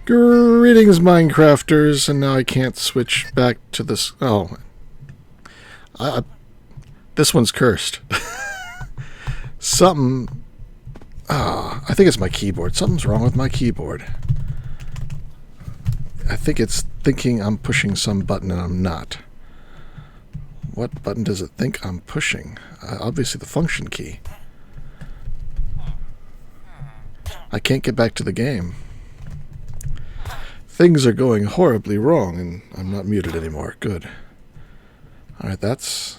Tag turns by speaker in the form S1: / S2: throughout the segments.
S1: Greetings, Minecrafters, and now I can't switch back to this. Oh, this one's cursed. Something. I think it's my keyboard. Something's wrong with my keyboard. I think it's thinking I'm pushing some button and I'm not. What button does it think I'm pushing? Obviously the function key. I can't get back to the game. Things are going horribly wrong, and I'm not muted anymore. Good. Alright, that's...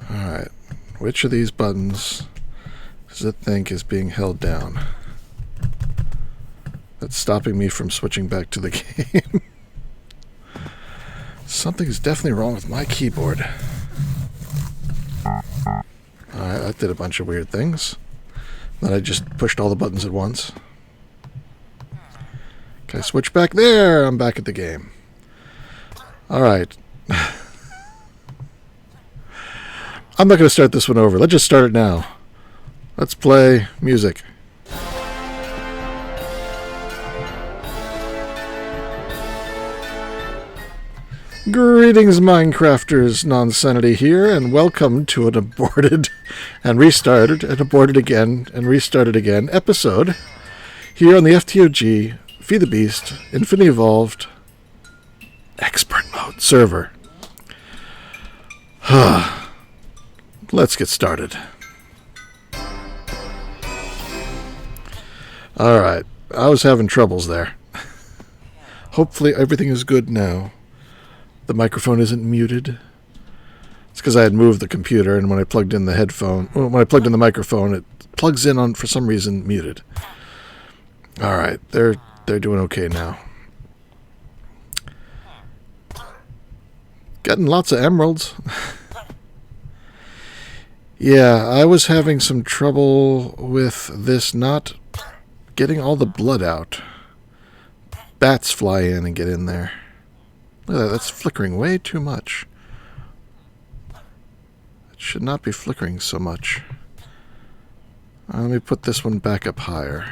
S1: Alright. Which of these buttons does it think is being held down? That's stopping me from switching back to the game. Something's definitely wrong with my keyboard. Alright, that did a bunch of weird things. Then I just pushed all the buttons at once. Can I switch back? There! I'm back at the game. Alright. I'm not going to start this one over. Let's just start it now. Let's play music. Greetings, Minecrafters. Nonsanity here, and welcome to an aborted and restarted and aborted again and restarted again episode here on the FTOG Feed the Beast Infinity Evolved Expert Mode server. Let's get started. Alright, I was having troubles there. Hopefully everything is good now. The microphone isn't muted. It's because I had moved the computer, and when I plugged in the headphone, when I plugged in the microphone, it plugs in on, for some reason, muted. Alright, they're doing okay now. Getting lots of emeralds. Yeah, I was having some trouble with this not getting all the blood out. Bats fly in and get in there. Look at that, that's flickering way too much. It should not be flickering so much. Let me put this one back up higher.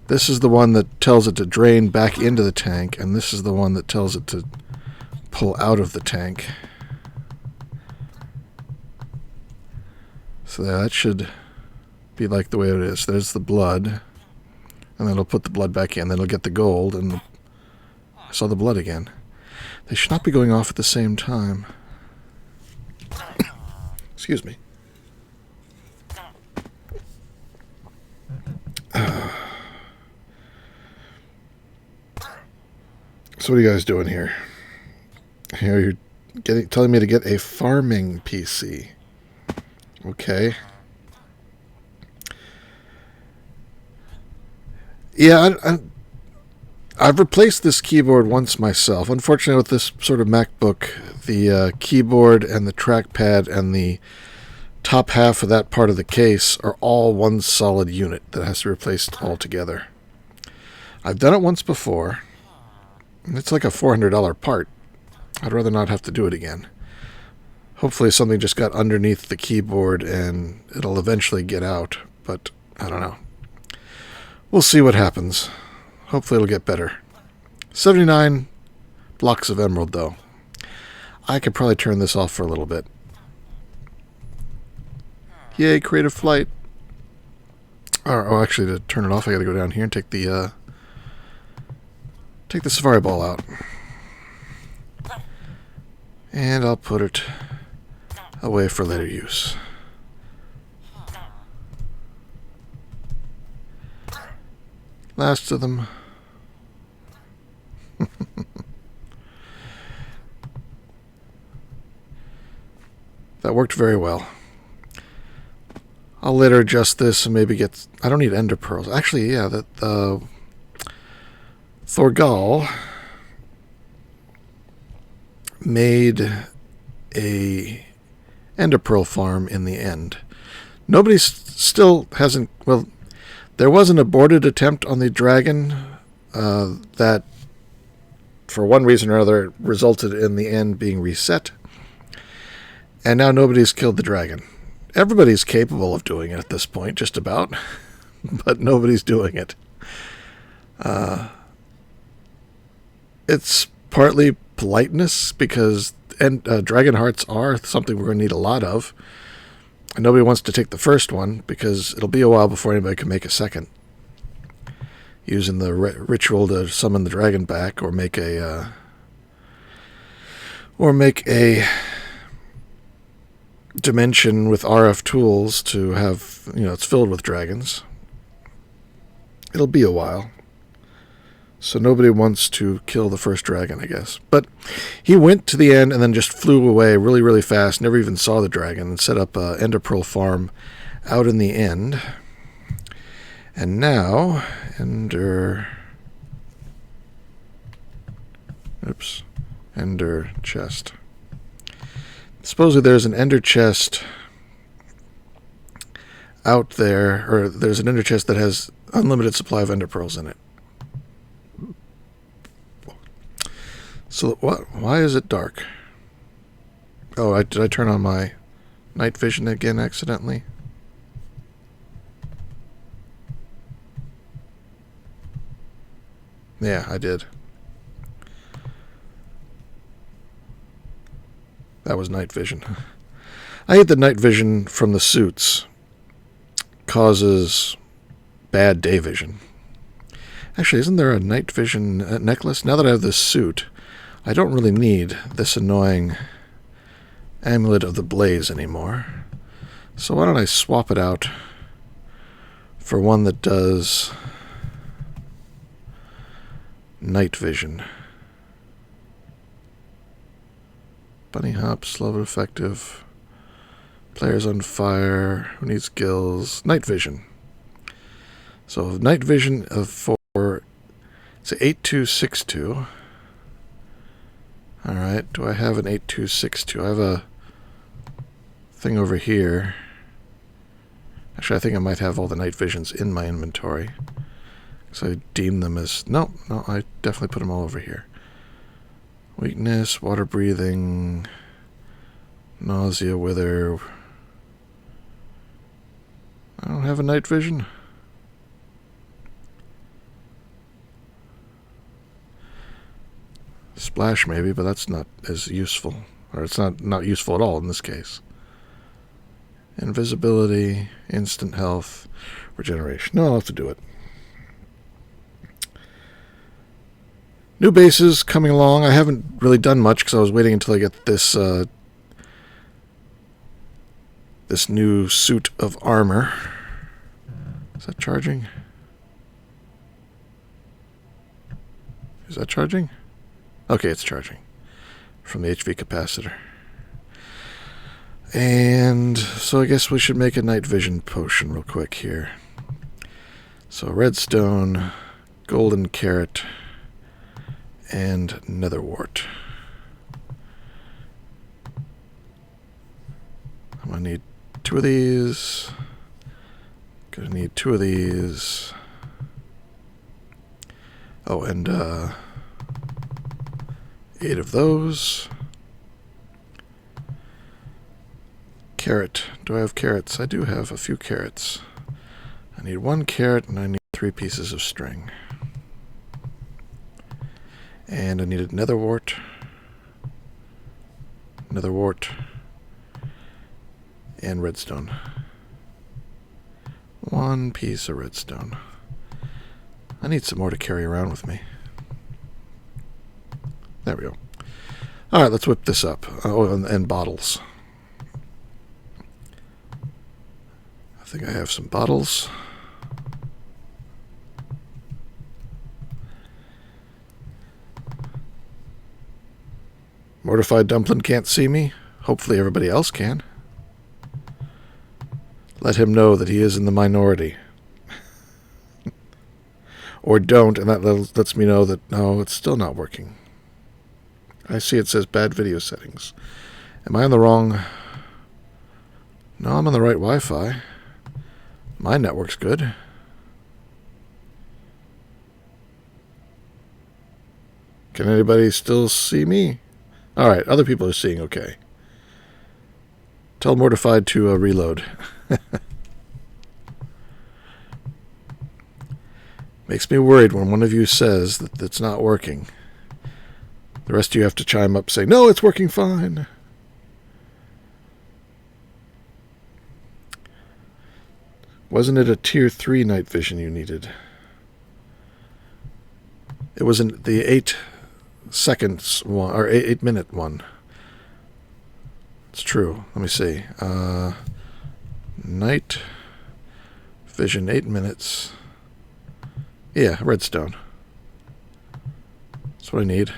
S1: This is the one that tells it to drain back into the tank, and this is the one that tells it to pull out of the tank. So that should be like the way it is. There's the blood. And then it'll put the blood back in. Then it'll get the gold. And I saw the blood again. They should not be going off at the same time. Excuse me. So what are you guys doing here? Here you're telling me to get a farming PC. Okay. Yeah, I've replaced this keyboard once myself. Unfortunately, with this sort of MacBook, the keyboard and the trackpad and the top half of that part of the case are all one solid unit that has to be replaced all together. I've done it once before. It's like a $400 part. I'd rather not have to do it again. Hopefully something just got underneath the keyboard and it'll eventually get out, but I don't know. We'll see what happens. Hopefully it'll get better. 79 blocks of emerald, though. I could probably turn this off for a little bit. Yay, creative flight. Oh, actually, to turn it off, I gotta go down here and take the safari ball out. And I'll put it away for later use. Last of them. That worked very well. I'll later adjust this and maybe get... I don't need ender pearls. Actually, yeah, that Thorgal made a ender pearl farm in the end. Nobody still hasn't... Well, there was an aborted attempt on the dragon that, for one reason or another, resulted in the end being reset. And now nobody's killed the dragon. everybody's capable of doing it at this point, just about, but nobody's doing it. It's partly politeness, because dragon hearts are something we're going to need a lot of. And nobody wants to take the first one, because it'll be a while before anybody can make a second. Using the ritual to summon the dragon back, or make a dimension with RF tools to have, it's filled with dragons. It'll be a while. So nobody wants to kill the first dragon, I guess. But he went to the end and then just flew away really, really fast, never even saw the dragon, and set up a Ender Pearl farm out in the end. And now, Ender chest. Supposedly there's an Ender chest out there, or there's an Ender chest that has unlimited supply of Ender Pearls in it. So why is it dark? Oh, did I turn on my night vision again accidentally? Yeah, I did. That was night vision. I hate that night vision from the suits causes bad day vision. Actually, isn't there a night vision necklace? Now that I have this suit, I don't really need this annoying amulet of the blaze anymore. So why don't I swap it out for one that does night vision. Bunny hop, slow but effective. Players on fire. Who needs gills? Night vision. So night vision for it's an 8262. Alright, do I have an 8262? I have a thing over here. Actually, I think I might have all the night visions in my inventory. So I deem them as... No, I definitely put them all over here. Weakness, water breathing, nausea, wither. I don't have a night vision. Splash maybe, but that's not as useful. Or it's not useful at all in this case. Invisibility, instant health, regeneration. No, I'll have to do it. New bases coming along. I haven't really done much because I was waiting until I get this this new suit of armor. Is that charging? Is that charging? Okay, it's charging from the HV capacitor. And so I guess we should make a night vision potion real quick here. So redstone, golden carrot, and netherwort. I'm gonna need 2 of these. Gonna need 2 of these. Oh, and 8 of those. Carrot. Do I have carrots? I do have a few carrots. I need 1 carrot and I need 3 pieces of string. And I need a netherwort. Netherwort. And redstone. 1 piece of redstone. I need some more to carry around with me. There we go. Alright, let's whip this up. Oh, and bottles. I think I have some bottles. Mortified Dumpling can't see me. Hopefully everybody else can. Let him know that he is in the minority. Or don't, and that lets me know that, no, it's still not working. I see it says bad video settings. Am I on the wrong... No, I'm on the right Wi-Fi. My network's good. Can anybody still see me? Alright, other people are seeing okay. Tell Mortified to reload. Makes me worried when one of you says that it's not working. The rest of you have to chime up saying, no, it's working fine. Wasn't it a tier 3 night vision you needed? It wasn't the 8 seconds one, or 8 minute one. It's true. Let me see. Night vision, 8 minutes. Yeah, redstone. That's what I need.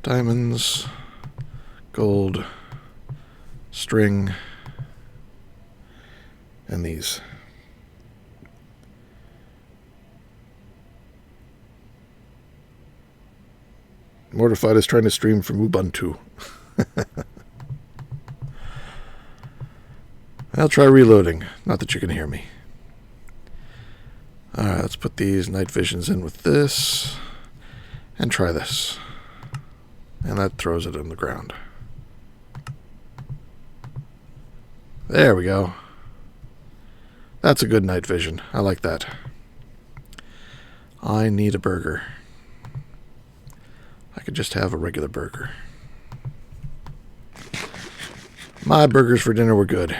S1: Diamonds, gold, string, and these. Mortified is trying to stream from Ubuntu. I'll try reloading. Not that you can hear me. Alright, let's put these night visions in with this. And try this. And that throws it on the ground. There we go. That's a good night vision. I like that. I need a burger. I could just have a regular burger. My burgers for dinner were good.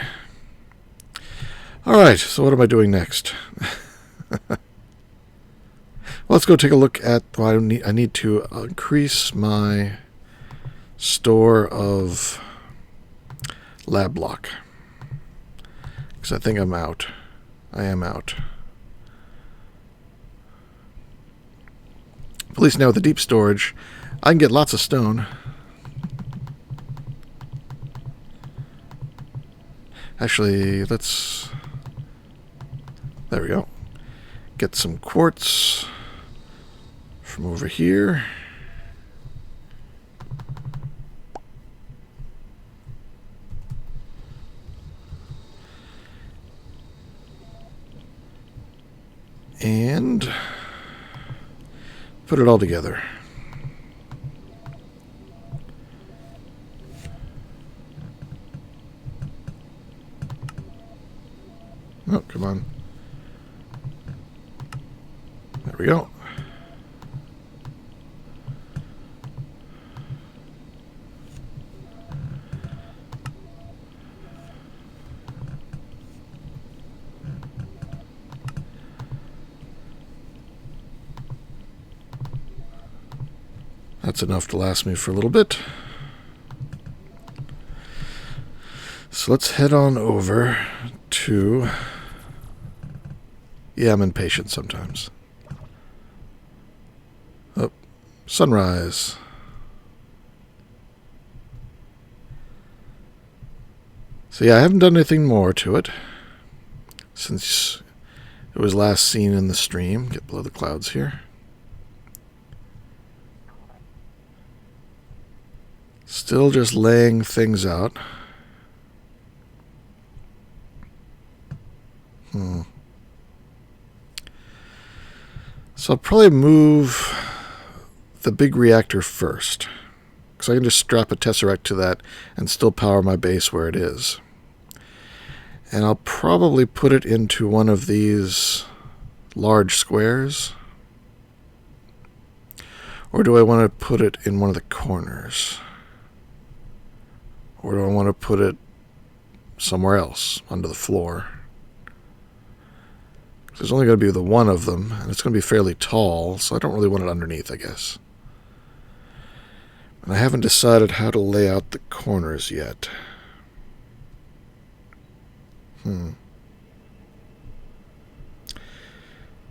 S1: Alright, so what am I doing next? Well, let's go take a look at... Well, I need to increase my store of lab block. Because I think I'm out. I am out. At least now with the deep storage, I can get lots of stone. Actually, let's... There we go. Get some quartz from over here. And put it all together. Oh, come on. There we go. That's enough to last me for a little bit. So let's head on over to... Yeah, I'm impatient sometimes. Oh, sunrise. So yeah, I haven't done anything more to it since it was last seen in the stream. Get below the clouds here. Still just laying things out. So I'll probably move the big reactor first, because I can just strap a tesseract to that and still power my base where it is. And I'll probably put it into one of these large squares. Or do I want to put it in one of the corners? Or do I want to put it somewhere else, under the floor? There's only going to be the one of them, and it's going to be fairly tall, so I don't really want it underneath, I guess. And I haven't decided how to lay out the corners yet.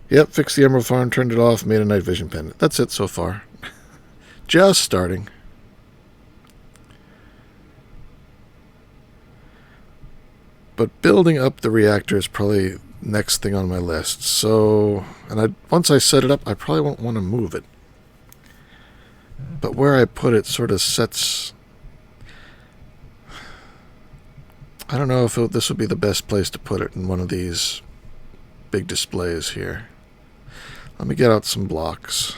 S1: Yep, fixed the emerald farm, turned it off, made a night vision pendant. That's it so far. Just starting. But building up the reactor is probably next thing on my list. So, and once I set it up, I probably won't want to move it. But where I put it sort of sets... I don't know if this would be the best place to put it in one of these big displays here. Let me get out some blocks.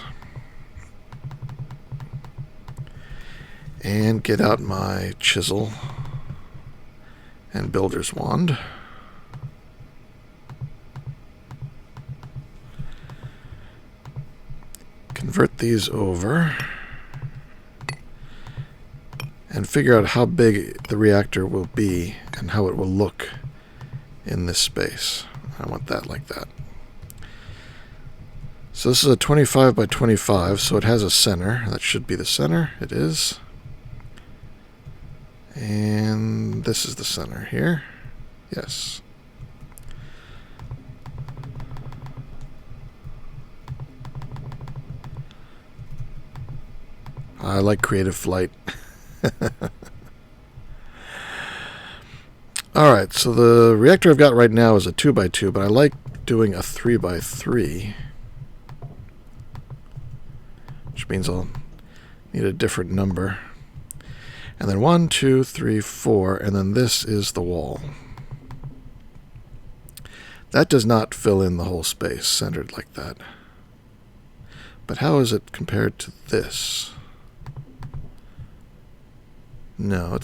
S1: And get out my chisel and builder's wand. Convert these over and figure out how big the reactor will be and how it will look in this space. I want that like that. So this is a 25 by 25, so it has a center. That should be the center. It is. And this is the center here. Yes. I like creative flight. Alright, so the reactor I've got right now is a 2 by 2, but I like doing a 3 by 3. Which means I'll need a different number. And then 1, 2, 3, 4, and then this is the wall. That does not fill in the whole space centered like that. But how is it compared to this? No,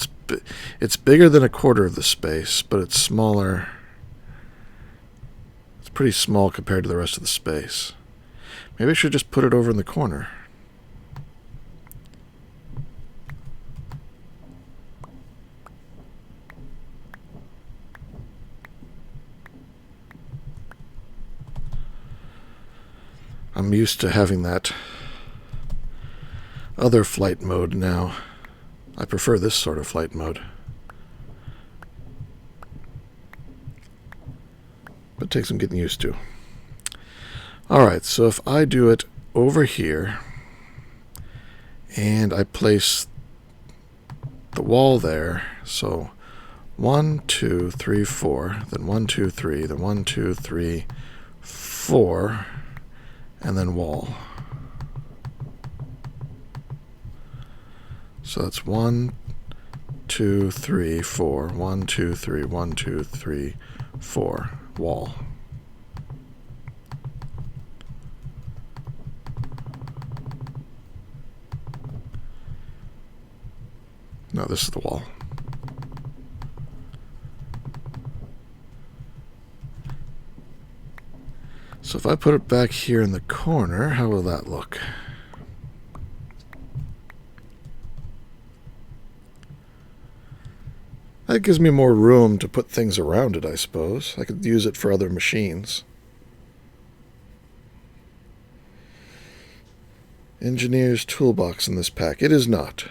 S1: it's bigger than a quarter of the space, but it's smaller. It's pretty small compared to the rest of the space. Maybe I should just put it over in the corner. I'm used to having that other flight mode now. I prefer this sort of flight mode. But it takes some getting used to. Alright, so if I do it over here, and I place the wall there, so 1, 2, 3, 4, then 1, 2, 3, then 1, 2, 3, 4, and then wall. So that's 1, 2, 3, 4, 1, 2, 3, 1, 2, 3, 4, wall. No, this is the wall. So if I put it back here in the corner, how will that look? That gives me more room to put things around it, I suppose. I could use it for other machines. Engineer's toolbox in this pack. It is not.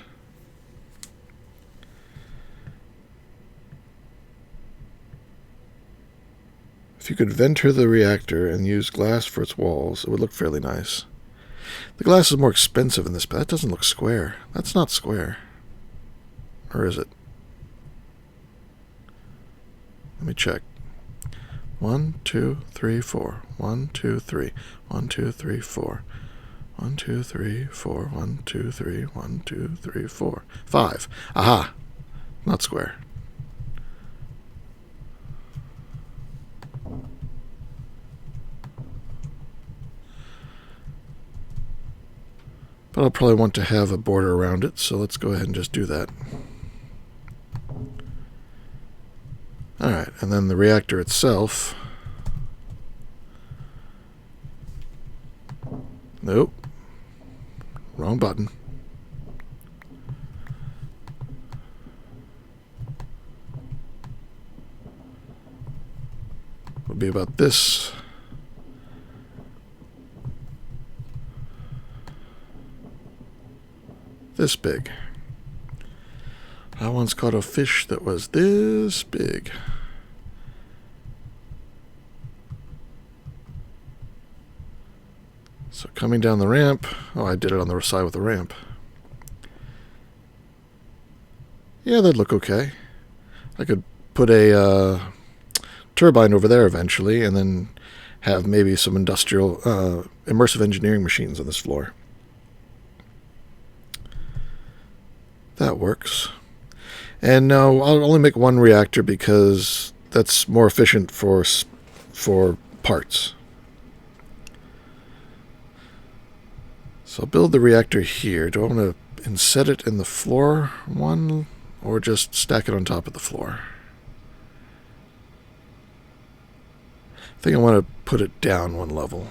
S1: If you could venter the reactor and use glass for its walls, it would look fairly nice. The glass is more expensive in this, but that doesn't look square. That's not square. Or is it? Let me check. 1, 2, 3, 4. 1, 2, 3. 1, 2, 3, 4. 1, 2, 3, 4. 1, 2, 3. 1, 2, 3, 4. 5. Aha! Not square. But I'll probably want to have a border around it, so let's go ahead and just do that. Alright, and then the reactor itself. Nope. Wrong button. Would be about this. This big. I once caught a fish that was this big. So coming down the ramp. Oh, I did it on the side with the ramp. Yeah, that'd look okay. I could put a turbine over there eventually, and then have maybe some industrial immersive engineering machines on this floor. That works. And no, I'll only make one reactor because that's more efficient for parts. So I'll build the reactor here. Do I want to and set it in the floor one, or just stack it on top of the floor. I think I want to put it down one level.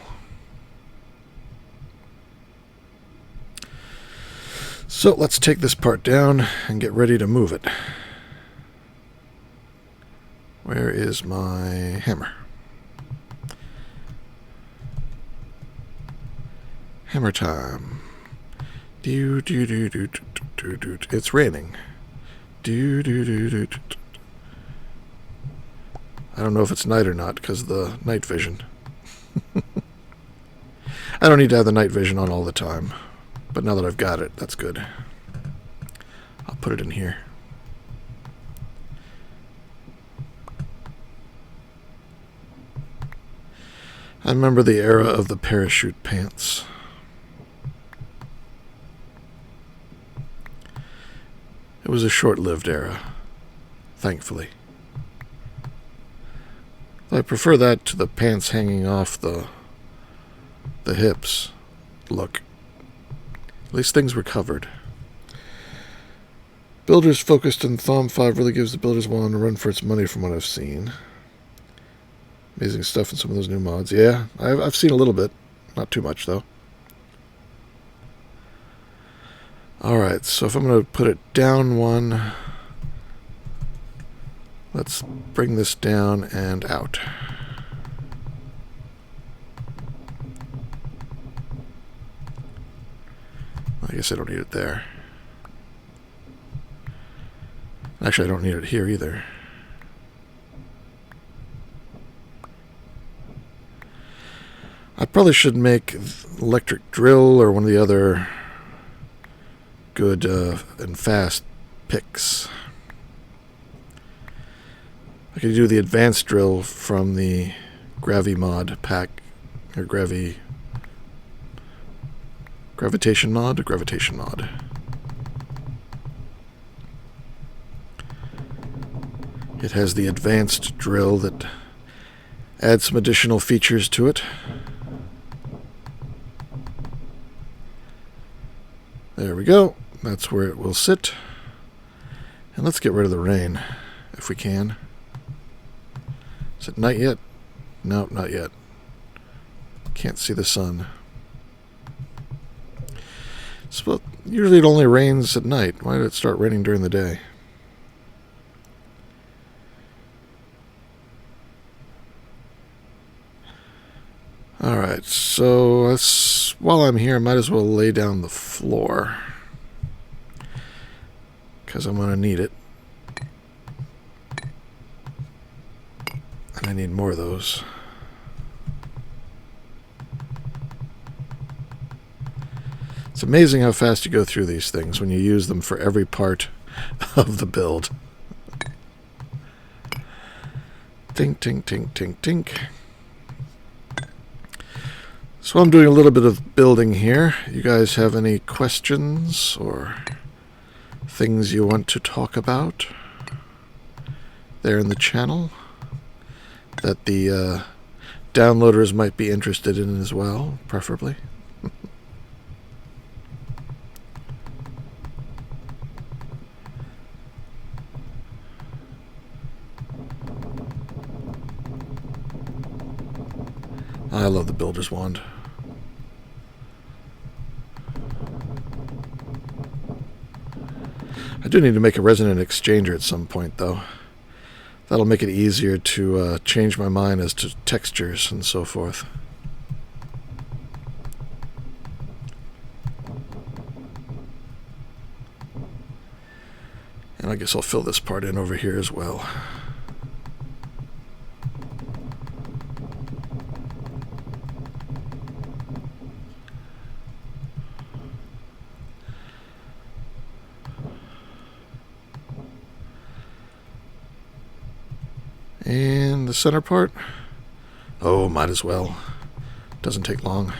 S1: So let's take this part down and get ready to move it. Where is my hammer? Hammer time. It's raining. I don't know if it's night or not because of the night vision. I don't need to have the night vision on all the time, but now that I've got it, that's good. I'll put it in here. I remember the era of the parachute pants. It was a short-lived era, thankfully. I prefer that to the pants hanging off the hips look. At least things were covered. Builders focused in Thom 5 really gives the Builders 1 a run for its money from what I've seen. Amazing stuff in some of those new mods. Yeah, I've seen a little bit. Not too much, though. Alright, so if I'm going to put it down one, let's bring this down and out. I guess I don't need it there. Actually, I don't need it here either. I probably should make electric drill or one of the other good and fast picks. I could do the advanced drill from the Gravi mod pack, or Gravitation mod? Gravitation mod. It has the advanced drill that adds some additional features to it. There we go. That's where it will sit. And let's get rid of the rain, if we can. Is it night yet? No, not yet. Can't see the sun. So, usually it only rains at night. Why did it start raining during the day? Alright, so while I'm here, I might as well lay down the floor. Because I'm going to need it. And I need more of those. It's amazing how fast you go through these things when you use them for every part of the build. Tink, tink, tink, tink, tink. So I'm doing a little bit of building here. You guys have any questions or things you want to talk about there in the channel that the downloaders might be interested in as well, preferably? I love the Builder's Wand. I do need to make a resonant exchanger at some point, though. That'll make it easier to change my mind as to textures and so forth. And I guess I'll fill this part in over here as well. And the center part? Oh, might as well. Doesn't take long.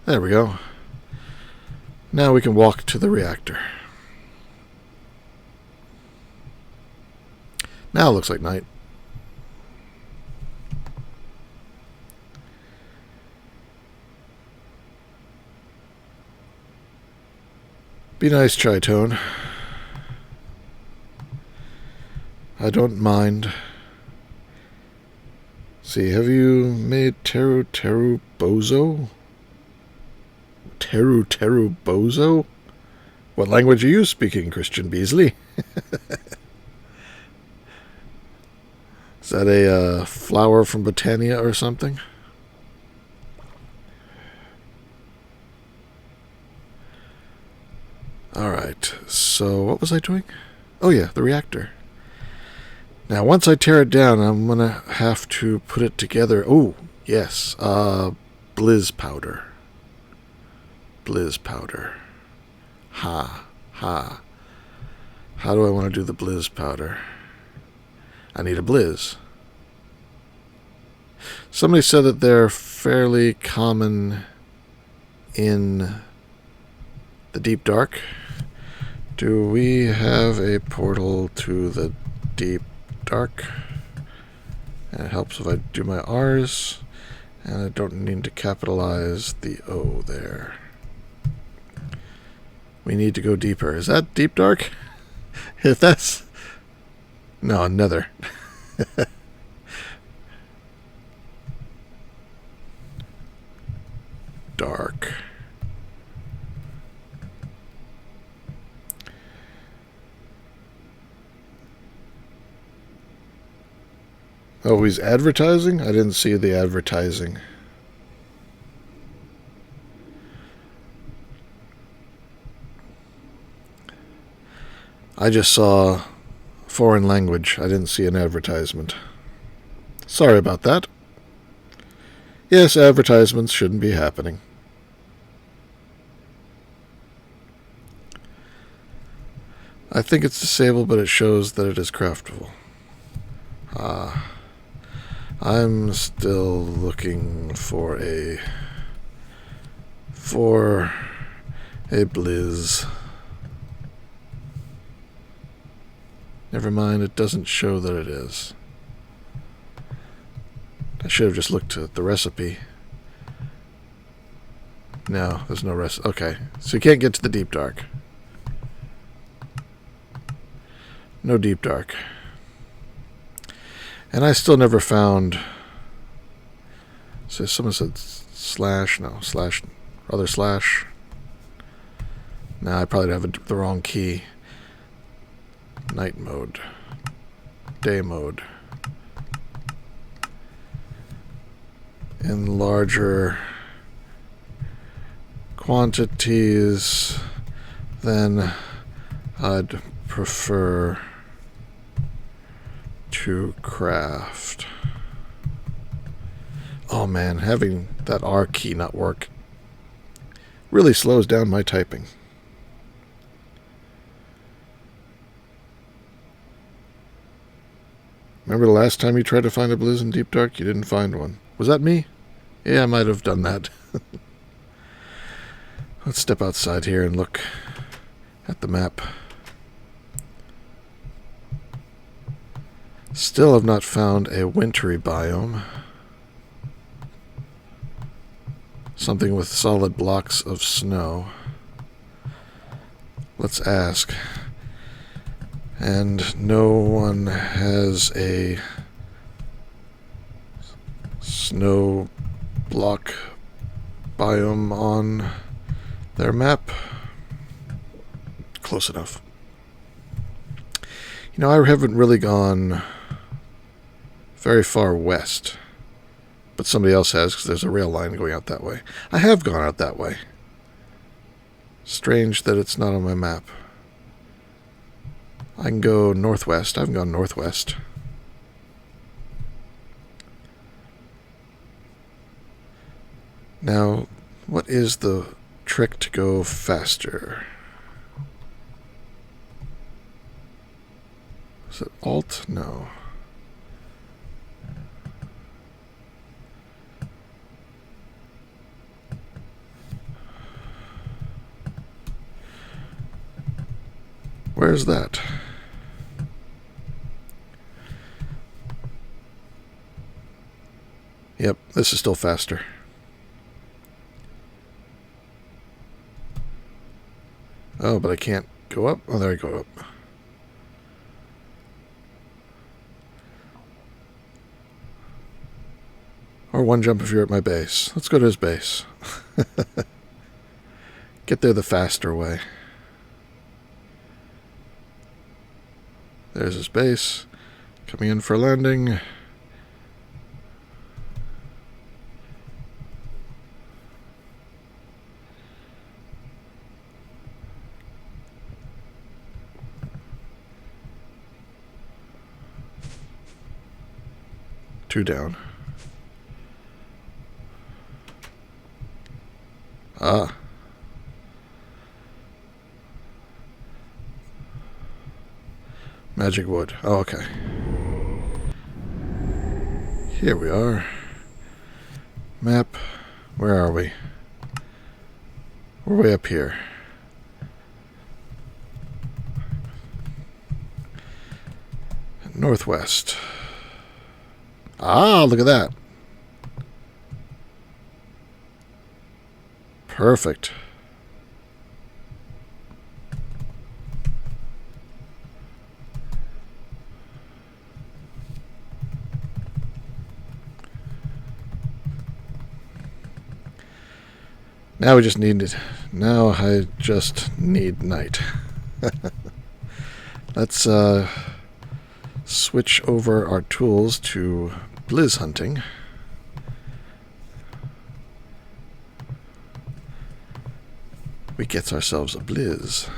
S1: There we go. Now we can walk to the reactor. Now it looks like night. Be nice, Chitone. I don't mind. See, have you made Teru Bozo? Teru Bozo? What language are you speaking, Christian Beasley? Is that a flower from Botania or something? Alright, so what was I doing? Oh yeah, the reactor. Now, once I tear it down, I'm going to have to put it together. Oh, yes. Blizz powder. Blizz powder. Ha. How do I want to do the blizz powder? I need a blizz. Somebody said that they're fairly common in the deep dark. Do we have a portal to the deep dark? And it helps if I do my R's, and I don't need to capitalize the O there. We need to go deeper. Is that deep dark? If that's... No, nether. Dark. Oh, he's advertising? I didn't see the advertising. I just saw foreign language. I didn't see an advertisement. Sorry about that. Yes, advertisements shouldn't be happening. I think it's disabled, but it shows that it is craftable. I'm still looking for a blizz. Never mind, it doesn't show that it is. I should have just looked at the recipe. No, there's no recipe. Okay, so you can't get to the deep dark. No deep dark. And I still never found... So someone said slash. No, slash. Other slash. No, I probably have the wrong key. Night mode. Day mode. In larger quantities, then I'd prefer to craft. Oh man, having that R key not work really slows down my typing. Remember the last time you tried to find a blizz in Deep Dark? You didn't find one. Was that me? Yeah, I might have done that. Let's step outside here and look at the map. Still have not found a wintry biome. Something with solid blocks of snow. Let's ask. And no one has a snow block biome on their map. Close enough. You know, I haven't really gone very far west, but somebody else has because there's a rail line going out that way. I have gone out that way. Strange that it's not on my map. I can go northwest. I haven't gone northwest. Now, what is the trick to go faster? Is it Alt? No. Where's that? Yep, this is still faster. Oh, but I can't go up. Oh, there I go up. Or one jump if you're at my base. Let's go to his base. Get there the faster way. There's his base. Coming in for landing. Two down. Ah. Magic wood. Oh, okay. Here we are. Map. Where are we? We're way up here. Northwest. Ah, look at that. Perfect. Now we just need it. Now I just need night. Let's switch over our tools to blizz hunting. We get ourselves a blizz.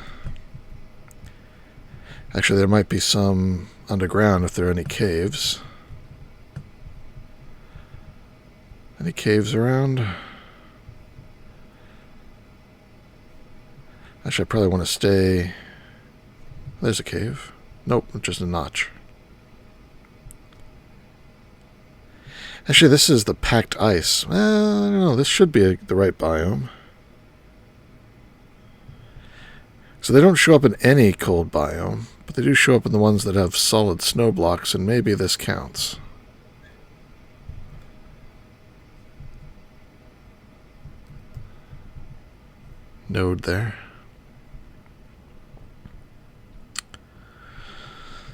S1: Actually, there might be some underground if there are any caves. Any caves around? Actually, I probably want to stay... There's a cave. Nope, just a notch. Actually, this is the packed ice. Well, I don't know. This should be the right biome. So they don't show up in any cold biome, but they do show up in the ones that have solid snow blocks, and maybe this counts. Node there.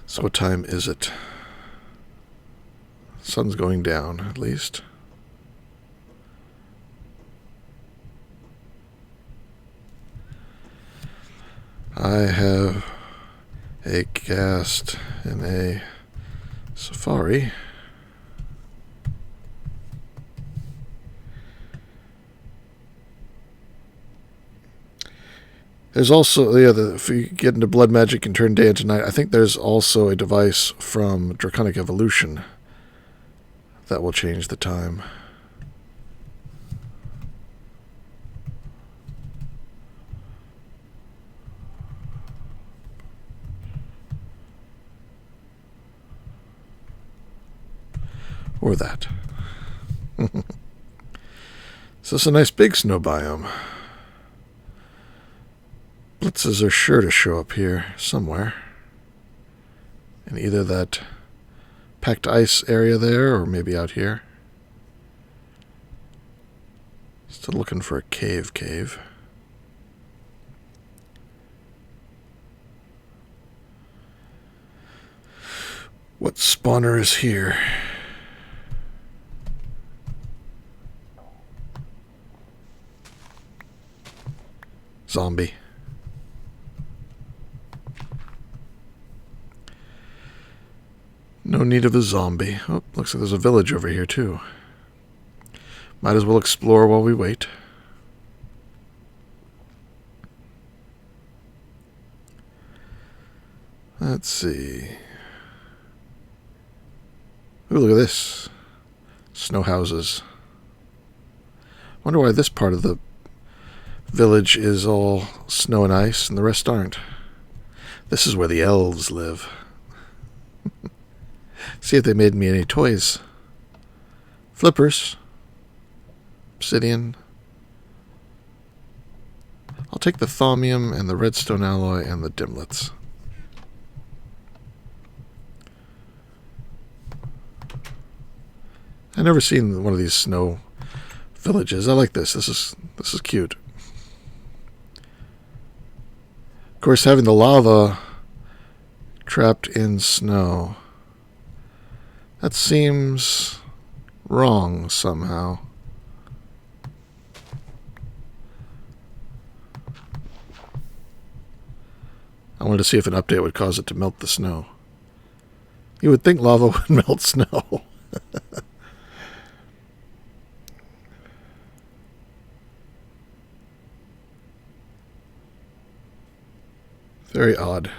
S1: So what time is it? Sun's going down, at least. I have a ghast in a safari. There's also, yeah, if you get into blood magic and turn day into night, I think there's also a device from Draconic Evolution that will change the time. Or that. So it's a nice big snow biome. Blitzes are sure to show up here somewhere. In either that packed ice area there or maybe out here. Still looking for a cave. What spawner is here? Zombie. No need of a zombie. Oh, looks like there's a village over here, too. Might as well explore while we wait. Let's see. Ooh, look at this. Snow houses. Wonder why this part of the village is all snow and ice and the rest aren't. This is where the elves live. See if they made me any toys. Flippers. Obsidian. I'll take the thaumium and the redstone alloy and the dimlets. I've never seen one of these snow villages. I like this. This is cute. Of course, having the lava trapped in snow, that seems wrong somehow. I wanted to see if an update would cause it to melt the snow. You would think lava would melt snow. Very odd.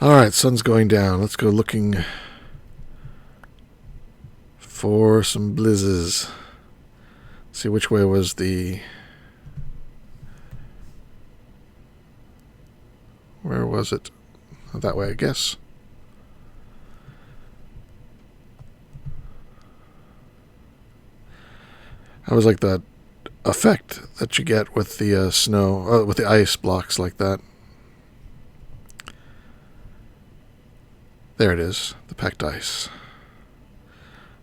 S1: Alright, sun's going down. Let's go looking for some blizzes. See which way was the... Where was it? Oh, that way, I guess. I was like that effect that you get with the snow, with the ice blocks like that. There it is, the packed ice.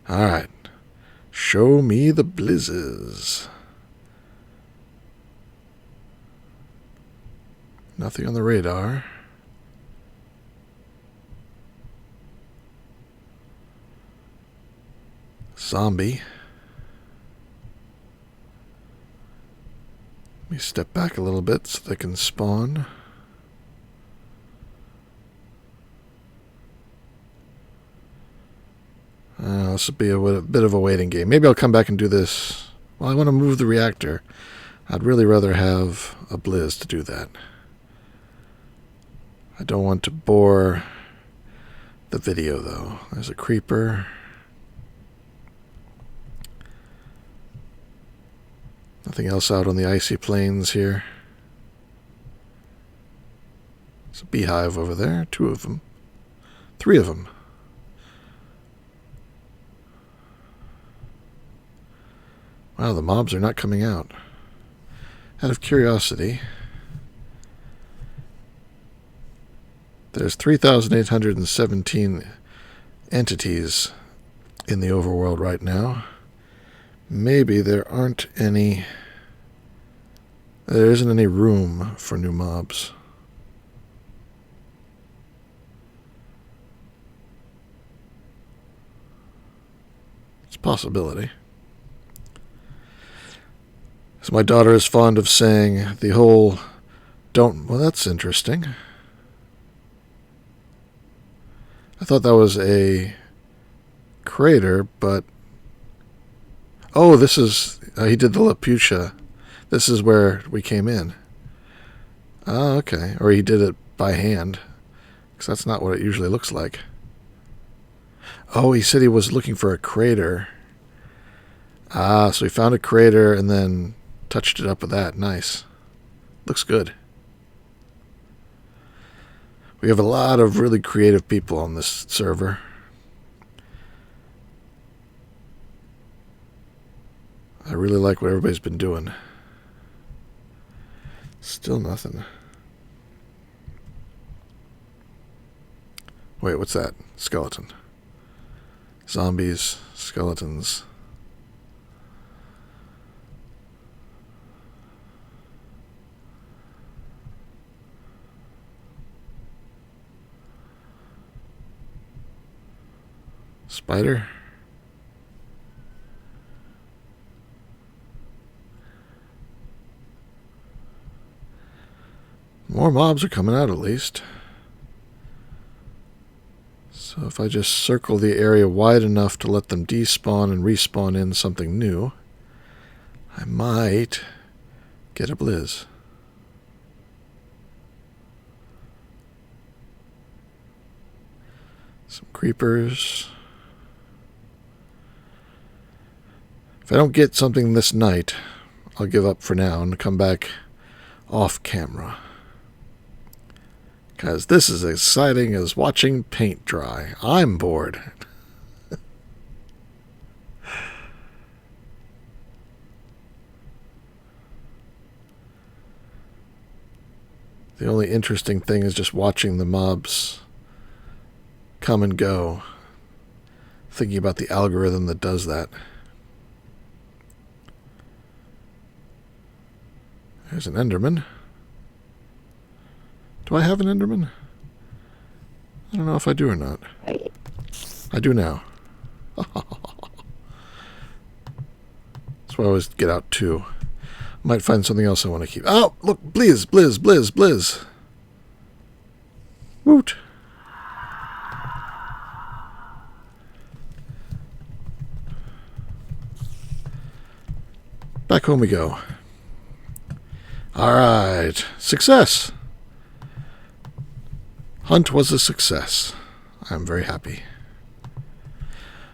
S1: Alright. Show me the blizzes. Nothing on the radar. Zombie. Let me step back a little bit so they can spawn. This will be a bit of a waiting game. Maybe I'll come back and do this. Well, I want to move the reactor. I'd really rather have a blizz to do that. I don't want to bore the video, though. There's a creeper. Nothing else out on the icy plains here. There's a beehive over there. 2 of them. 3 of them. Wow, the mobs are not coming out. Out of curiosity, there's 3,817 entities in the overworld right now. Maybe there aren't any... There isn't any room for new mobs. It's a possibility. So my daughter is fond of saying the whole don't... Well, that's interesting. I thought that was a crater, but... Oh, this is... he did the Laputa. This is where we came in. Oh, okay. Or he did it by hand. Because that's not what it usually looks like. Oh, he said he was looking for a crater. Ah, so he found a crater and then touched it up with that. Nice. Looks good. We have a lot of really creative people on this server. I really like what everybody's been doing. Still nothing. Wait, what's that? Skeleton. Zombies, skeletons. Spider? More mobs are coming out at least. So if I just circle the area wide enough to let them despawn and respawn in something new, I might get a blizz. Some creepers. If I don't get something this night, I'll give up for now and come back off camera. Because this is as exciting as watching paint dry. I'm bored. The only interesting thing is just watching the mobs come and go. thinking about the algorithm that does that. There's an Enderman. Do I have an Enderman? I don't know if I do or not. I do now. That's why I always get out 2. Might find something else I want to keep. Oh, look, blizz, blizz, blizz, blizz. Woot. Back home we go. All right. Success. Hunt was a success. I'm very happy.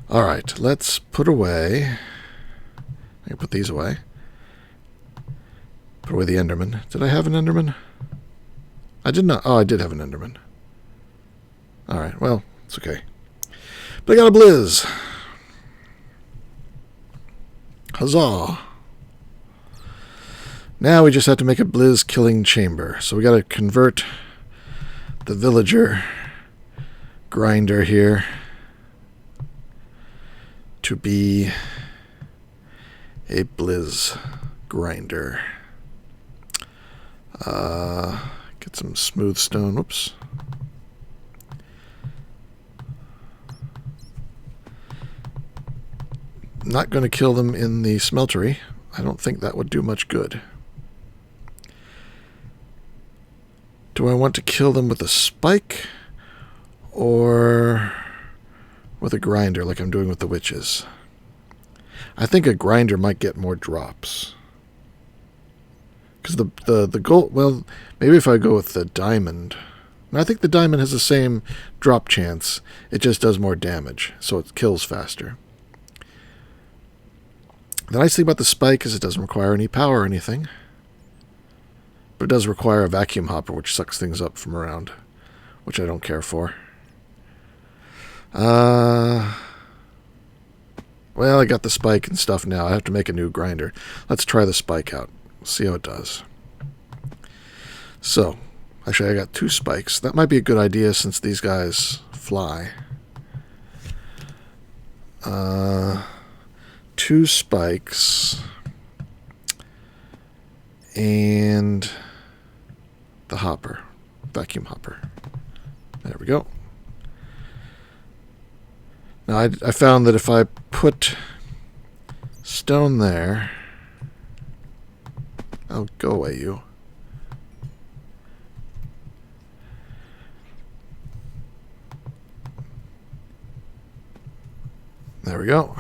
S1: All right. Let's put away. I can put these away. Put away the Enderman. Did I have an Enderman? I did not. Oh, I did have an Enderman. All right. Well, it's okay. But I got a blizz. Huzzah. Now we just have to make a blizz killing chamber. So we got to convert the villager grinder here to be a blizz grinder. Get some smooth stone. Whoops. Not going to kill them in the smeltery. I don't think that would do much good. Do I want to kill them with a spike or with a grinder like I'm doing with the witches? I think a grinder might get more drops. Because the gold, well, maybe if I go with the diamond. And I think the diamond has the same drop chance. It just does more damage, so it kills faster. The nice thing about the spike is it doesn't require any power or anything. But it does require a vacuum hopper, which sucks things up from around, which I don't care for. Well, I got the spike and stuff now. I have to make a new grinder. Let's try the spike out. See how it does. So, actually I got 2 spikes. That might be a good idea since these guys fly. 2 spikes. And the hopper. Vacuum hopper. There we go. Now I found that if I put stone there... Oh, go away, you. There we go.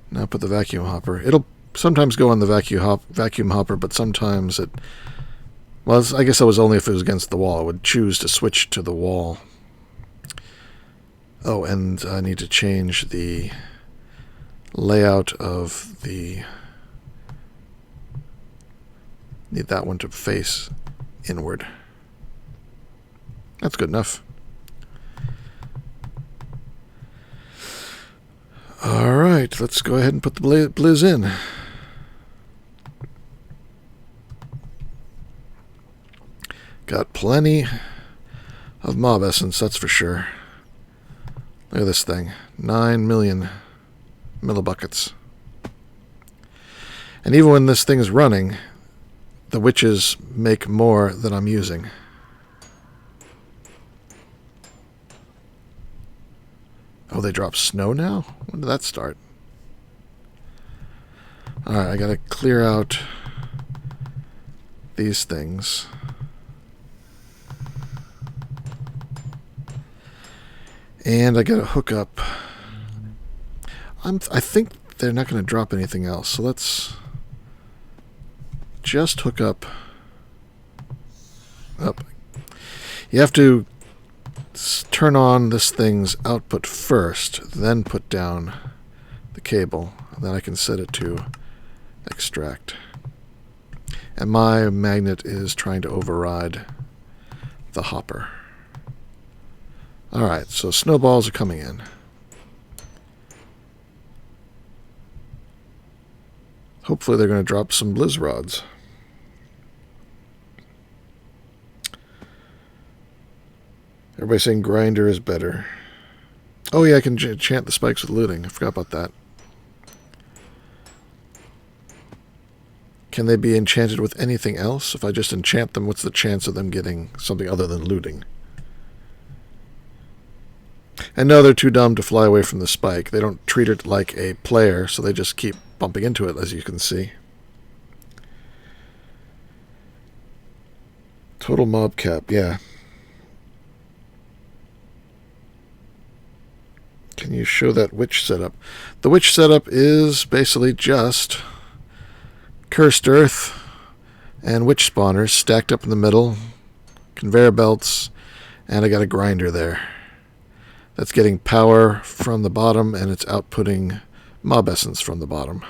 S1: Now put the vacuum hopper. It'll sometimes go on the vacuum hopper, but sometimes it... Well, I guess that was only if it was against the wall. I would choose to switch to the wall. Oh, and I need to change the layout of the... Need that one to face inward. That's good enough. Alright, let's go ahead and put the blizz in. Got plenty of mob essence, that's for sure. Look at this thing. 9 million millibuckets. And even when this thing is running, the witches make more than I'm using. Oh, they drop snow now? When did that start? Alright, I gotta clear out these things. And I gotta hook up. I think they're not gonna drop anything else, so let's just hook up. You have to turn on this thing's output first, then put down the cable, and then I can set it to extract. And my magnet is trying to override the hopper. Alright, so snowballs are coming in. Hopefully they're going to drop some blizz rods. Everybody's saying grinder is better. Oh yeah, I can enchant the spikes with looting. I forgot about that. Can they be enchanted with anything else? If I just enchant them, what's the chance of them getting something other than looting? And no, they're too dumb to fly away from the spike. They don't treat it like a player, so they just keep bumping into it, as you can see. Total mob cap, yeah. Can you show that witch setup? The witch setup is basically just cursed earth and witch spawners stacked up in the middle, conveyor belts, and I got a grinder there. That's getting power from the bottom, and it's outputting mob essence from the bottom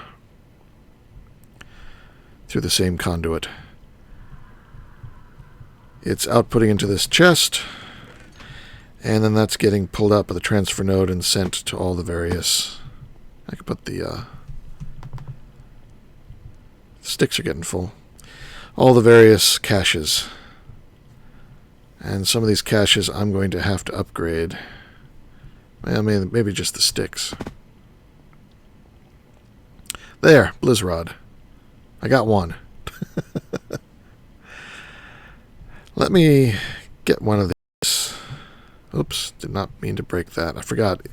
S1: through the same conduit. It's outputting into this chest, and then that's getting pulled out by the transfer node and sent to all the various... I could put the sticks are getting full. All the various caches. And some of these caches I'm going to have to upgrade. Well, maybe just the sticks. There, blizz rod. I got one. Let me get one of these. Oops, did not mean to break that. I forgot.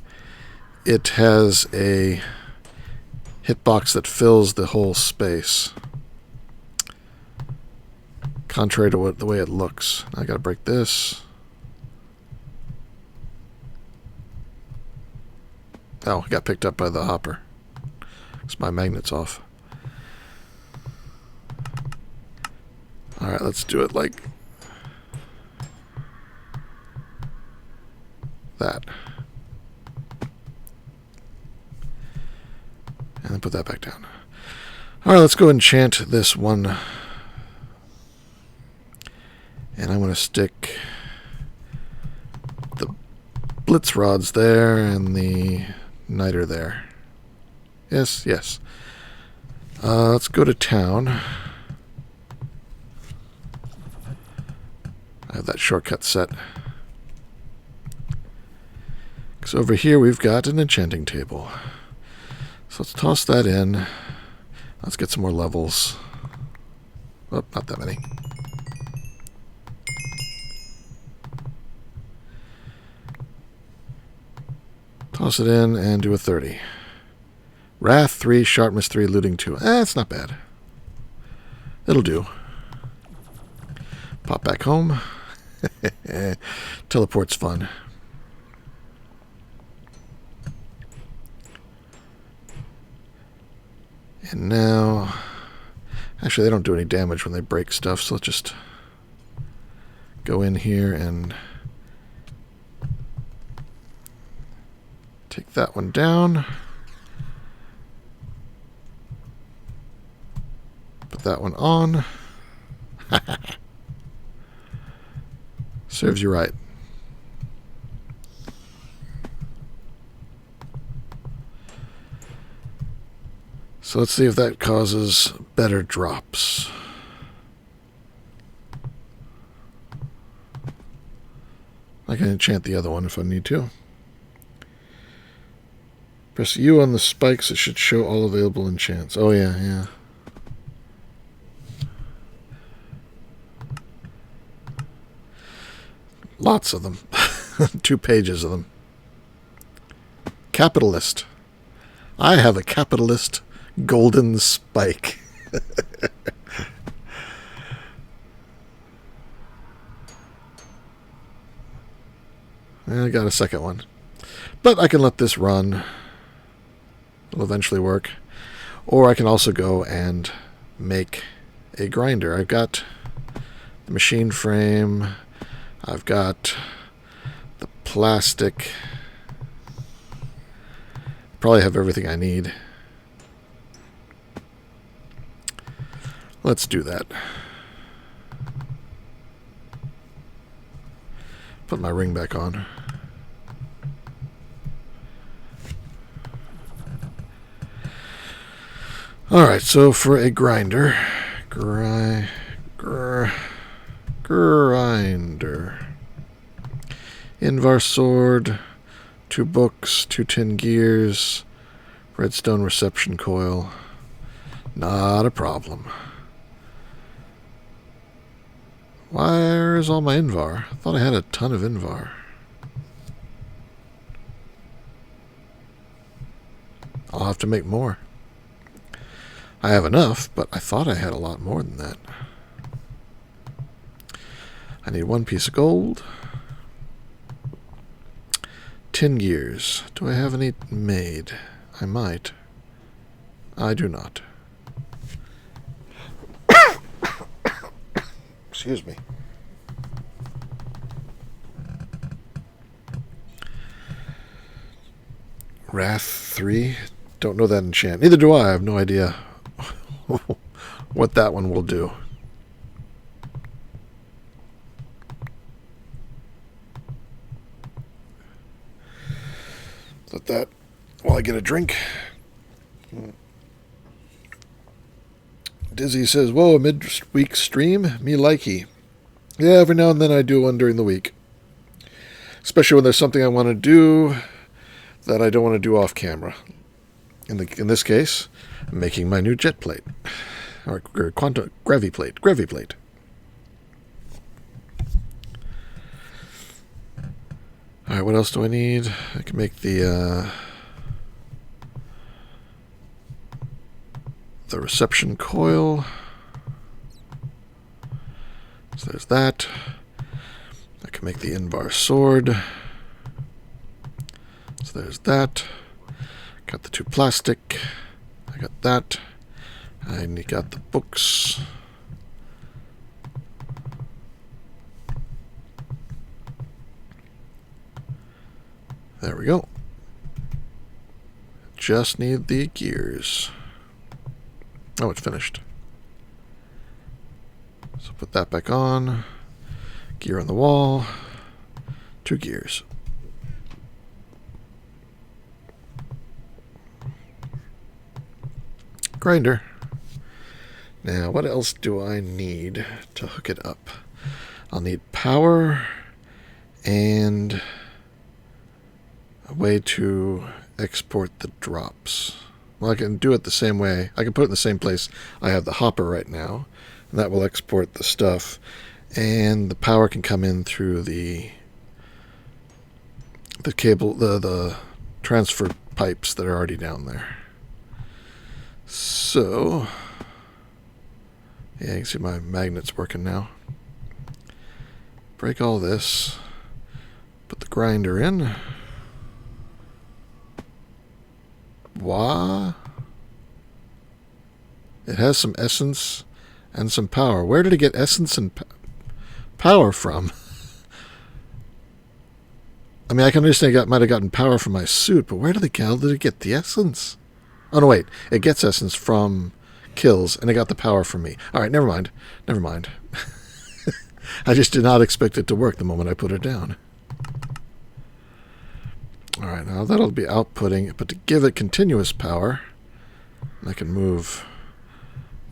S1: It has a hitbox that fills the whole space. Contrary to the way it looks. I gotta break this. Oh, I got picked up by the hopper. Because my magnet's off. Alright, let's do it like that. And then put that back down. Alright, let's go enchant this one. And I'm going to stick the blitz rods there and the niter there. Yes, yes. Let's go to town. I have that shortcut set. Because over here we've got an enchanting table. So let's toss that in. Let's get some more levels. Oh, not that many. Toss it in and do a 30. Wrath 3, Sharpness 3, Looting 2. It's not bad. It'll do. Pop back home. Teleport's fun. And now... Actually, they don't do any damage when they break stuff, so let's just go in here and take that one down. Put that one on. Serves you right. So let's see if that causes better drops. I can enchant the other one if I need to. Press U on the spikes. It should show all available enchants. Oh, yeah, yeah. Lots of them. 2 pages of them. Capitalist. I have a capitalist golden spike. I got a second one. But I can let this run. It'll eventually work. Or I can also go and make a grinder. I've got the machine frame. I've got the plastic. Probably have everything I need. Let's do that. Put my ring back on. Alright, so for a grinder, grinder. Invar sword, 2 books, 2 tin gears, redstone reception coil. Not a problem. Where is all my Invar? I thought I had a ton of Invar. I'll have to make more. I have enough, but I thought I had a lot more than that. I need 1 piece of gold. Tin gears. Do I have any made? I might. I do not. Excuse me. Wrath 3. Don't know that enchant. Neither do I. I have no idea what that one will do. Let that while I get a drink. Dizzy says, whoa, a mid-week stream? Me likey. Yeah, every now and then I do one during the week. Especially when there's something I want to do that I don't want to do off camera. In this case, I'm making my new jet plate. Or quantum gravy plate. Gravy plate. Alright, what else do I need? I can make the reception coil. So there's that. I can make the Invar sword. So there's that. Got the 2 plastic. I got that. I got the books. There we go. Just need the gears. Oh, it's finished. So put that back on. Gear on the wall. 2 gears. Grinder. Now, what else do I need to hook it up? I'll need power and a way to export the drops. Well, I can do it the same way. I can put it in the same place I have the hopper right now, and that will export the stuff. And the power can come in through the cable, the transfer pipes that are already down there. So, yeah, you can see my magnet's working now. Break all this. Put the grinder in. Wah. It has some essence and some power. Where did it get essence and power from? I mean, I can understand it might have gotten power from my suit, but where the hell did it get the essence? Oh, no, wait. It gets essence from kills, and it got the power from me. All right, never mind. Never mind. I just did not expect it to work the moment I put it down. All right, now that'll be outputting, but to give it continuous power, I can move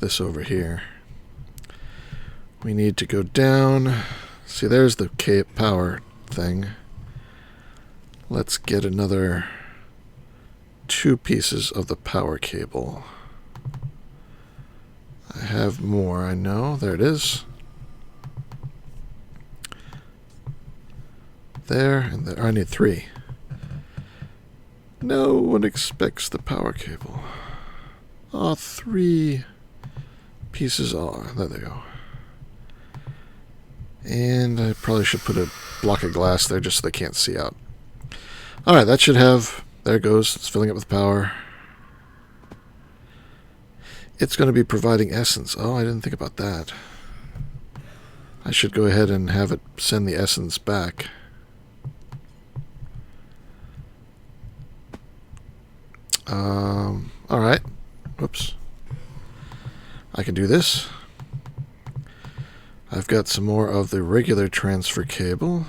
S1: this over here. We need to go down. See, there's the power thing. Let's get another 2 pieces of the power cable. I have more, I know. There it is. There, and there. I need 3. No one expects the power cable. Oh, 3 pieces are. There they go. And I probably should put a block of glass there just so they can't see out. Alright, that should have... There it goes. It's filling up with power. It's going to be providing essence. Oh, I didn't think about that. I should go ahead and have it send the essence back. Alright. Whoops. I can do this. I've got some more of the regular transfer cable.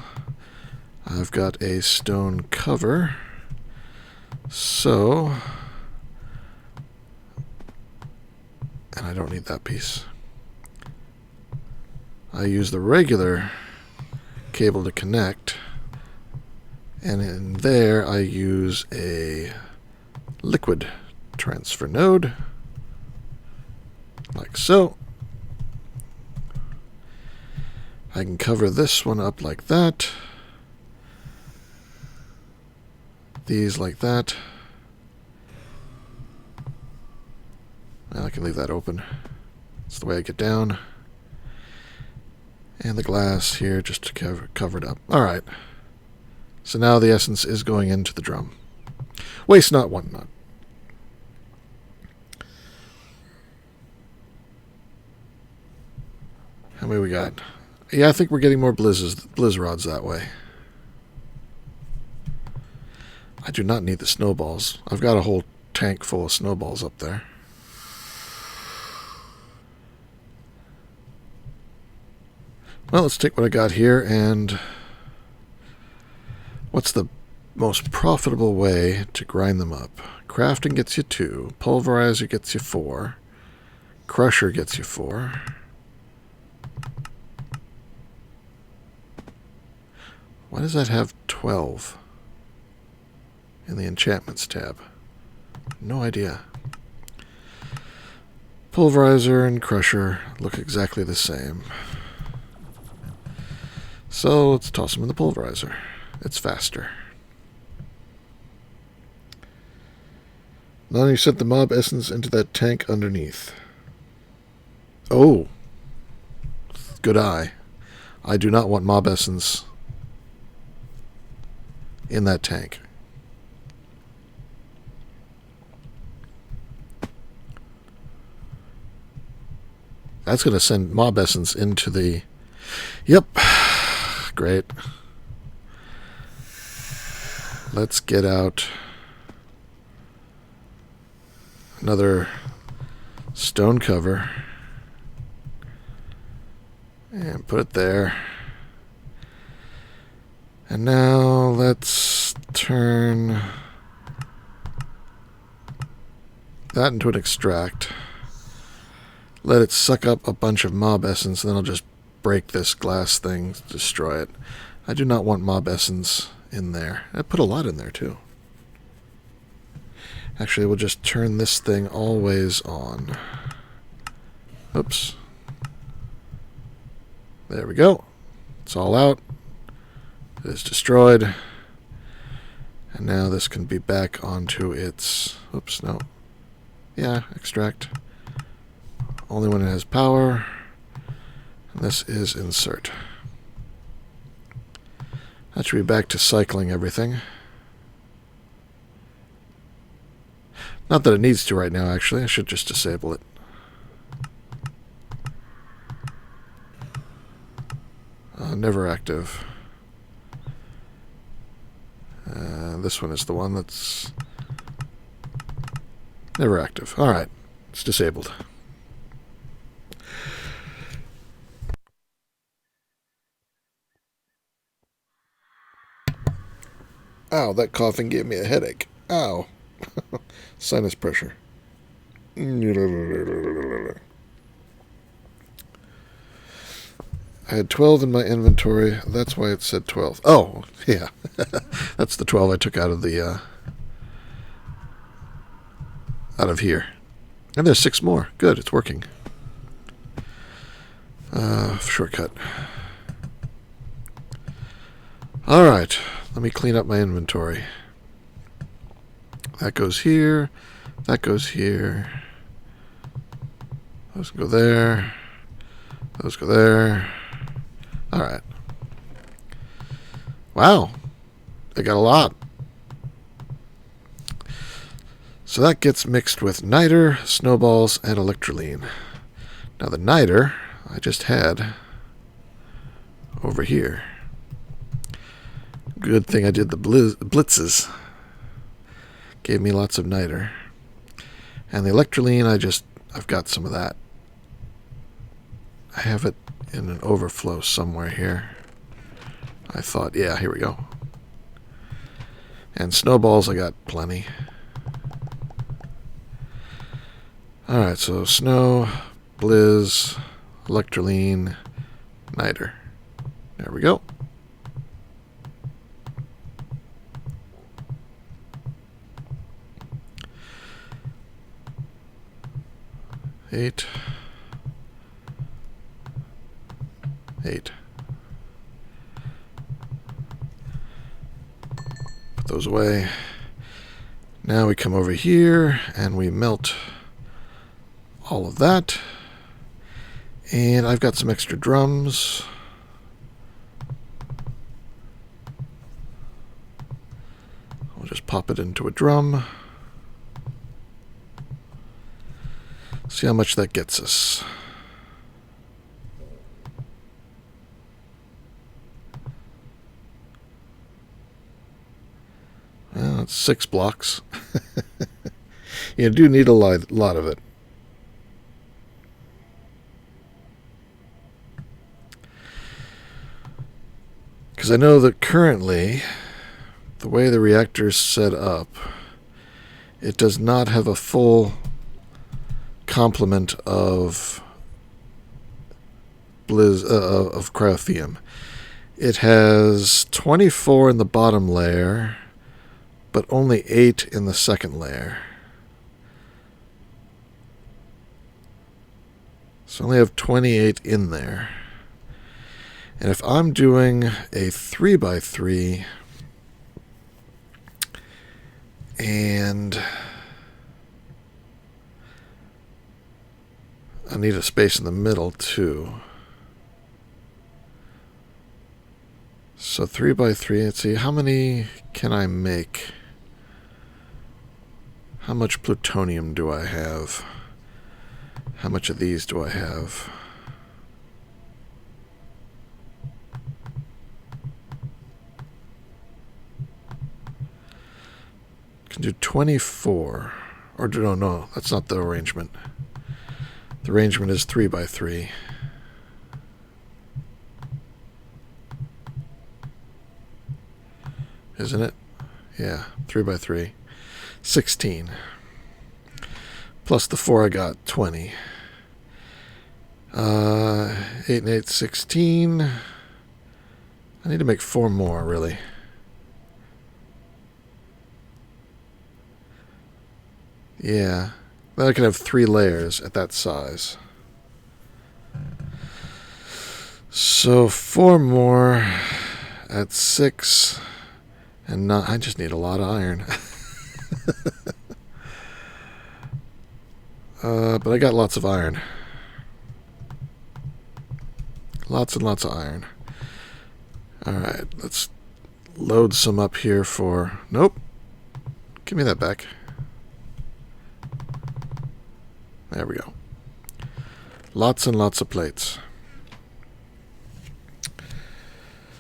S1: I've got a stone cover. So... And I don't need that piece. I use the regular cable to connect. And in there, I use a liquid transfer node, like so. I can cover this one up like that. These like that. Well, I can leave that open. That's the way I get down. And the glass here just to cover it up. Alright. So now the essence is going into the drum. Waste not, want not. How many we got? Yeah, I think we're getting more blizz rods that way. I do not need the snowballs. I've got a whole tank full of snowballs up there. Well, let's take what I got here, and what's the most profitable way to grind them up? Crafting gets you 2. Pulverizer gets you 4. Crusher gets you 4. Why does that have 12 in the enchantments tab? No idea. Pulverizer and crusher look exactly the same. So let's toss them in the pulverizer. It's faster. Now you set the mob essence into that tank underneath. Oh. Good eye. I do not want mob essence in that tank. That's going to send mob essence into the... Yep. Great. Let's get out another stone cover and put it there. And now let's turn that into an extract. Let it suck up a bunch of mob essence, and then I'll just break this glass thing, destroy it. I do not want mob essence in there. I put a lot in there too. Actually, we'll just turn this thing always on. Oops. There we go. It's all out. It is destroyed. And now this can be back onto its... Oops, no. Yeah, extract. Only when it has power. And this is insert. That should be back to cycling everything. Not that it needs to right now, actually. I should just disable it. Never active. This one is the one that's never active. Alright, it's disabled. Ow, that coughing gave me a headache. Ow. Sinus pressure. I had 12 in my inventory. That's why it said 12. Oh, yeah. That's the 12 I took out of the out of here. And there's 6 more. Good, it's working. Shortcut. Alright, let me clean up my inventory. That goes here. That goes here. Those go there. Those go there. Alright. Wow. I got a lot. So that gets mixed with niter, snowballs, and electroline. Now the niter I just had over here. Good thing I did the blitzes. Gave me lots of niter. And the electroline, I've got some of that. I have it in an overflow somewhere here. I thought, yeah, here we go. And snowballs, I got plenty. Alright, so snow, blizz, electroline, niter. There we go. 8. 8. Put those away. Now we come over here and we melt all of that. And I've got some extra drums. I'll just pop it into a drum. See how much that gets us. Well, it's 6 blocks. You do need a lot of it. Because I know that currently, the way the reactor is set up, it does not have a full complement of blizz of cryotheum. It has 24 in the bottom layer, but only 8 in the second layer. So I only have 28 in there. And if I'm doing a 3x3 and I need a space in the middle too. So 3x3, let's see, how many can I make? How much plutonium do I have? How much of these do I have? Can do 24. Or no, that's not the arrangement. The arrangement is 3x3. Isn't it? Yeah, 3x3. 16. Plus the 4 I got, 20. 8 and 8, 16. I need to make 4 more, really. Yeah. Then I could have 3 layers at that size. So 4 more at 6. And not, I just need a lot of iron. But I got lots of iron. Lots and lots of iron. Alright, let's load some up here for... Nope. Give me that back. There we go. Lots and lots of plates.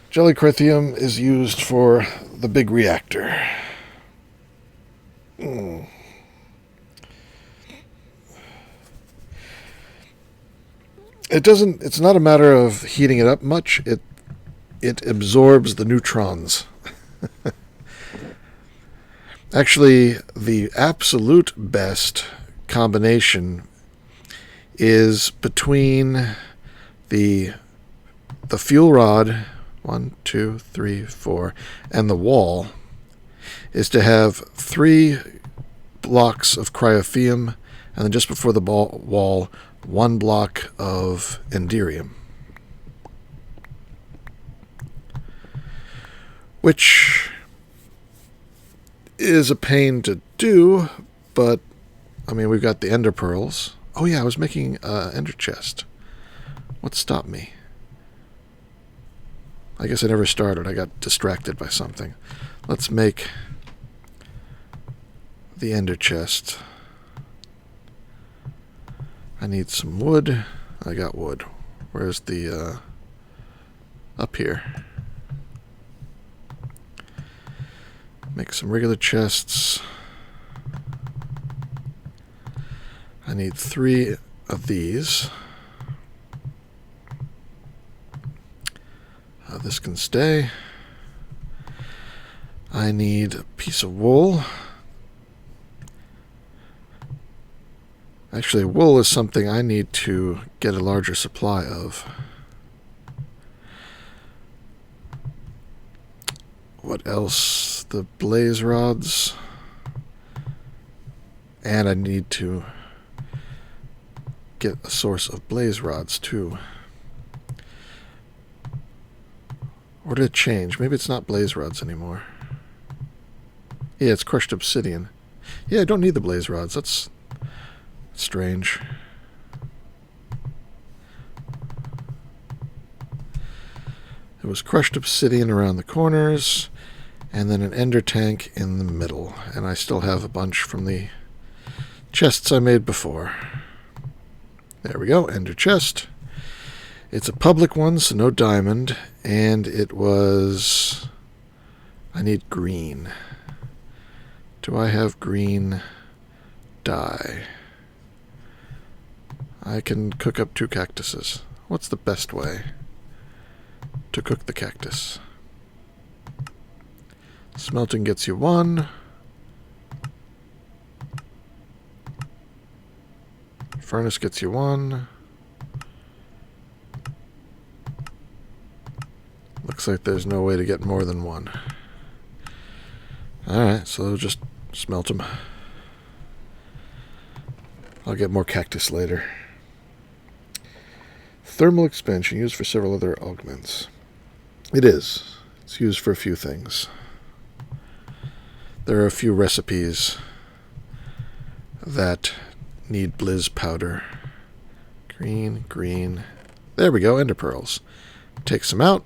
S1: Jelly crysthium is used for the big reactor. It's not a matter of heating it up much. It absorbs the neutrons. Actually, the absolute best combination is between the fuel rod, 1, 2, 3, 4, and the wall, is to have 3 blocks of cryotheum, and then just before the wall, 1 block of enderium. Which is a pain to do, but, I mean, we've got the ender pearls. Oh yeah, I was making an ender chest. What stopped me? I guess I never started. I got distracted by something. Let's make the ender chest. I need some wood. I got wood. Where's the... up here. Make some regular chests. I need 3 of these. This can stay. I need a piece of wool. Actually, wool is something I need to get a larger supply of. What else? The blaze rods. And I need to get a source of blaze rods, too. Or did it change? Maybe it's not blaze rods anymore. Yeah, it's crushed obsidian. Yeah, I don't need the blaze rods. That's strange. It was crushed obsidian around the corners, and then an ender tank in the middle. And I still have a bunch from the chests I made before. There we go, ender chest. It's a public one, so no diamond. And it was... I need green. Do I have green dye? I can cook up 2 cactuses. What's the best way to cook the cactus? Smelting gets you 1. Furnace gets you 1. Looks like there's no way to get more than 1. Alright, so we'll just smelt them. I'll get more cactus later. Thermal expansion used for several other augments. It is. It's used for a few things. There are a few recipes that need blizz powder. Green, green. There we go, ender pearls. Take some out.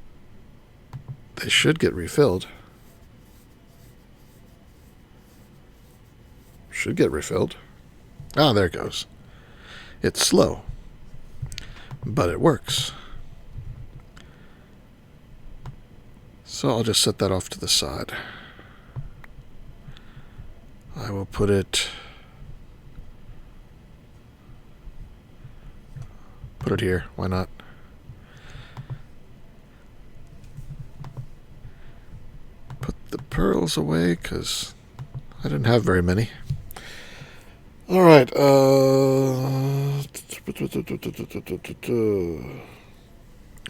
S1: They should get refilled. Should get refilled. Ah, there it goes. It's slow, but it works. So I'll just set that off to the side. I will put it here. Why not? Put the pearls away because I didn't have very many. All right.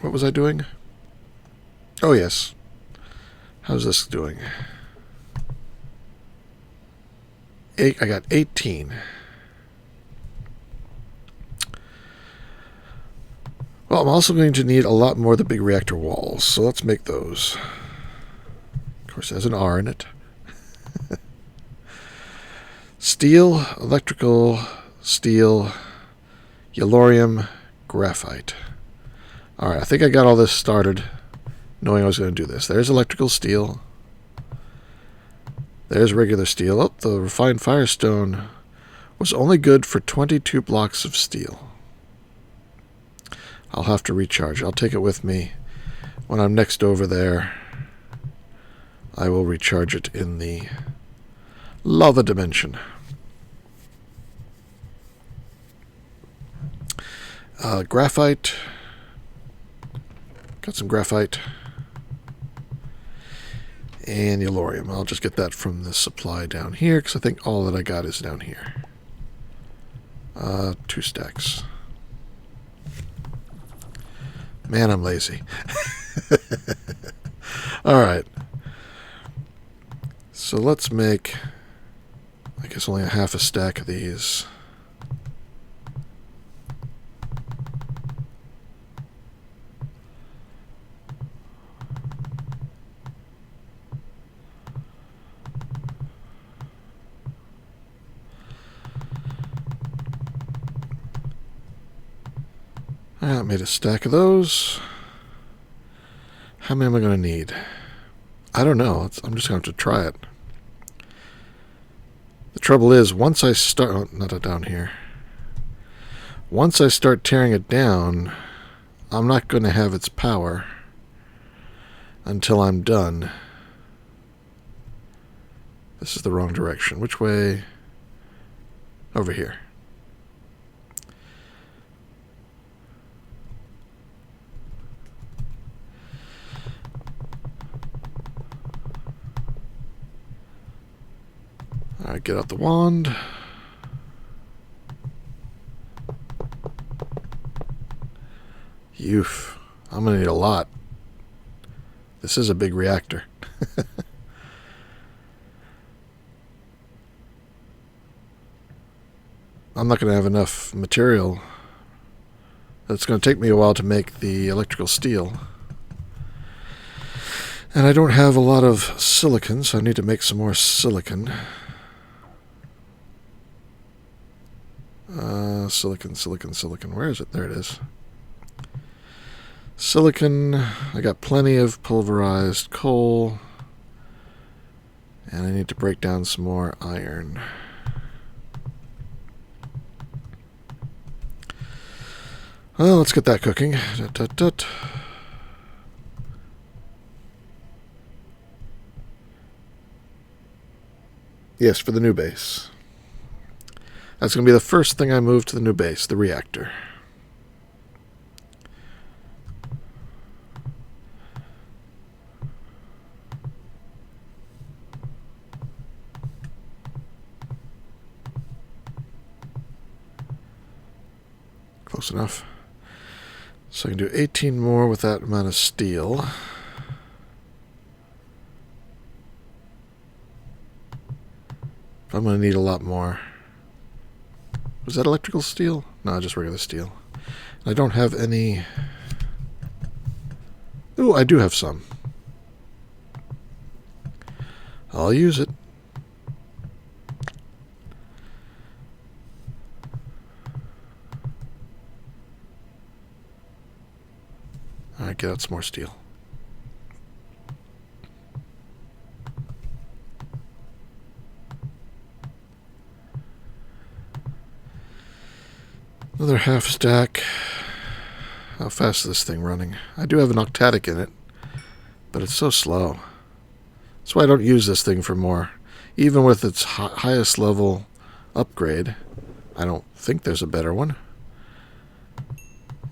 S1: What was I doing? Oh, yes. How's this doing? I got 18. Well, I'm also going to need a lot more of the big reactor walls, so let's make those. Of course, there's an R in it. Steel, electrical, steel, yellorium, graphite. Alright, I think I got all this started knowing I was going to do this. There's electrical steel. There's regular steel. Oh, the refined firestone was only good for 22 blocks of steel. I'll have to recharge. I'll take it with me. When I'm next over there, I will recharge it in the lava dimension. Graphite. Got some graphite. And yellorium. I'll just get that from the supply down here, because I think all that I got is down here. 2 stacks. Man, I'm lazy. Alright. So let's make, I guess, only a half a stack of these. I made a stack of those. How many am I going to need? I don't know. I'm just going to have to try it. The trouble is, once I start... Oh, not down here. Once I start tearing it down, I'm not going to have its power until I'm done. This is the wrong direction. Which way? Over here. Alright, get out the wand. Oof. I'm going to need a lot. This is a big reactor. I'm not going to have enough material It's going to take me a while to make the electrical steel. And I don't have a lot of silicon, so I need to make some more silicon. Silicon. Where is it? There it is. Silicon. I got plenty of pulverized coal. And I need to break down some more iron. Well, let's get that cooking. Yes, for the new base. That's going to be the first thing I move to the new base, the reactor. Close enough. So I can do 18 more with that amount of steel. I'm going to need a lot more. Was that electrical steel? No, just regular steel. I don't have any... Ooh, I do have some. I'll use it. Alright, get out some more steel. Another half stack. How fast is this thing running? I do have an octatic in it, but it's so slow. That's why I don't use this thing for more. Even with its highest level upgrade, I don't think there's a better one.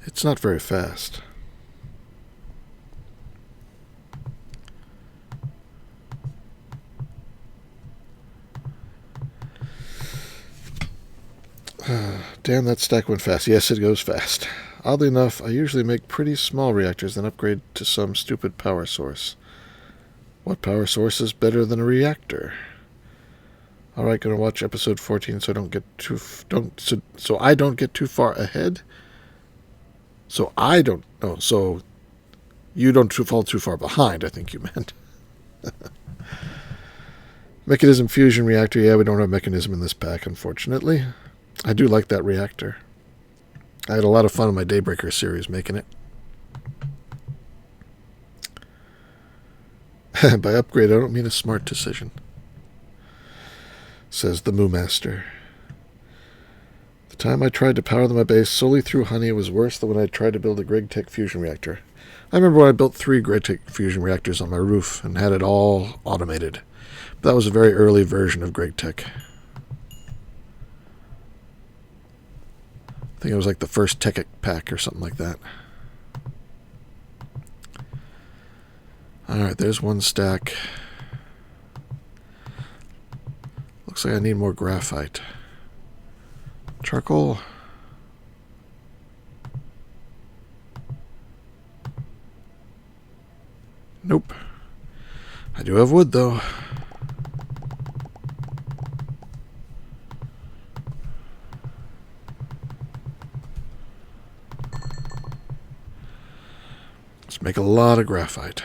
S1: It's not very fast. Damn, that stack went fast. Yes, it goes fast. Oddly enough, I usually make pretty small reactors, then upgrade to some stupid power source. What power source is better than a reactor? Alright, gonna watch episode 14 so I don't get too so I don't get too far ahead. So you don't fall too far behind, I think you meant. Mechanism fusion reactor. Yeah, we don't have mechanism in this pack, unfortunately. I do like that reactor. I had a lot of fun in my Daybreaker series making it. By upgrade, I don't mean a smart decision, says the Moo Master. The time I tried to power my base solely through honey was worse than when I tried to build a GregTech fusion reactor. I remember when I built 3 GregTech fusion reactors on my roof and had it all automated. But that was a very early version of GregTech. I think it was like the first Tech pack or something like that. Alright, there's one stack. Looks like I need more graphite. Charcoal. Nope. I do have wood, though. Let's make a lot of graphite.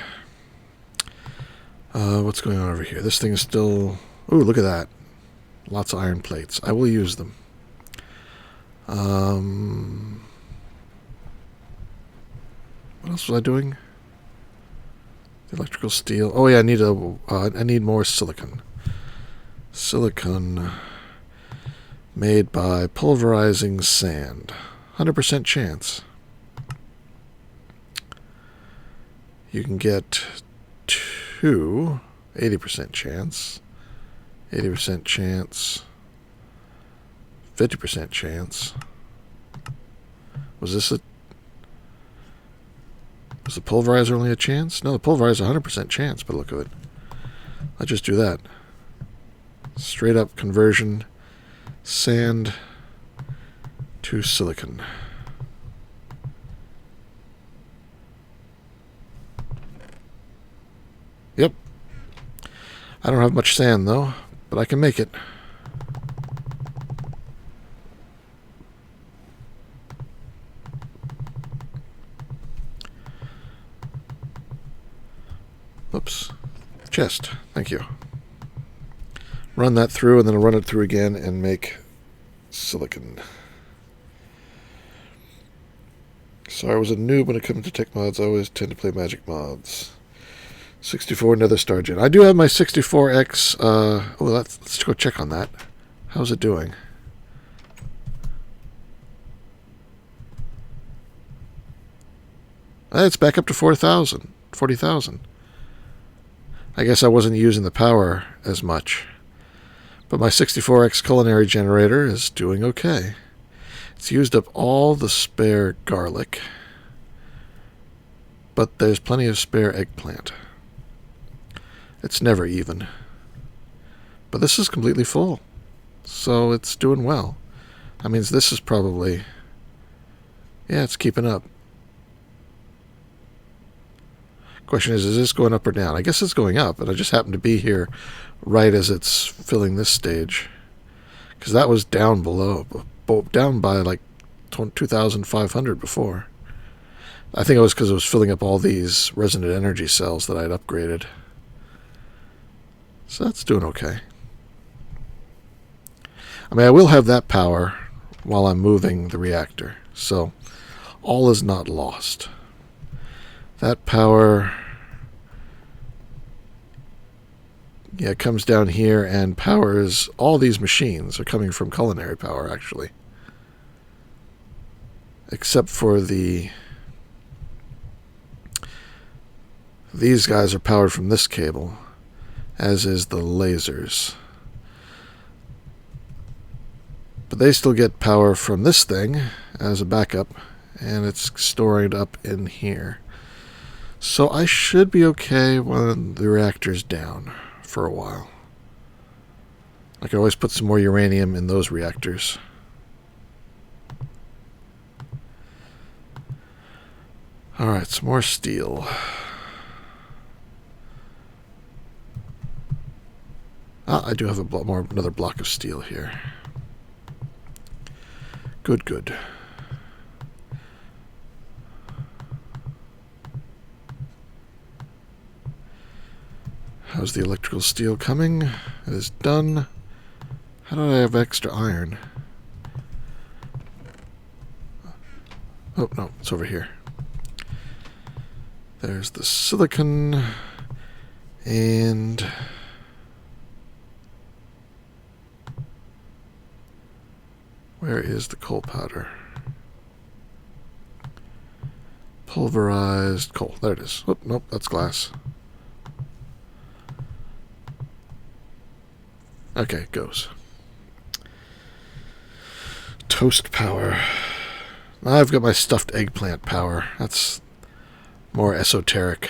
S1: What's going on over here? This thing is still... Ooh, look at that. Lots of iron plates. I will use them. What else was I doing? The electrical steel. Oh yeah, I need more silicon. Silicon made by pulverizing sand. 100% chance. You can get 2. 80% chance. 80% chance. 50% chance. Was the pulverizer only a chance? No, the pulverizer 100% chance, but look at it. Let's just do that. Straight up conversion. Sand to silicon. Yep. I don't have much sand, though, but I can make it. Chest. Thank you. Run that through, and then I'll run it through again and make silicon. Sorry, I was a noob when it comes to tech mods. I always tend to play magic mods. 64 Nether Star Gen. I do have my 64X. Let's go check on that. How's it doing? It's back up to 40,000. I guess I wasn't using the power as much. But my 64X culinary generator is doing okay. It's used up all the spare garlic. But there's plenty of spare eggplant. It's never even. But this is completely full. So it's doing well. I mean, this is probably... Yeah, it's keeping up. Question is this going up or down? I guess it's going up, and I just happen to be here right as it's filling this stage. Because that was down below. Down by like 2,500 before. I think it was because it was filling up all these resonant energy cells that I'd upgraded. So that's doing okay. I mean, I will have that power while I'm moving the reactor. So all is not lost. That power, yeah, comes down here and powers all these machines. Are coming from culinary power, actually. Except for these guys are powered from this cable, as is the lasers. But they still get power from this thing as a backup, and it's storing it up in here. So I should be okay when the reactor's down for a while. I can always put some more uranium in those reactors. Alright, some more steel. I do have another block of steel here. Good. How's the electrical steel coming? It is done. How do I have extra iron? Oh, no, it's over here. There's the silicon. And... where is the coal powder? Pulverized coal. There it is. Oh, nope, that's glass. Okay, it goes. Toast power. I've got my stuffed eggplant power. That's more esoteric.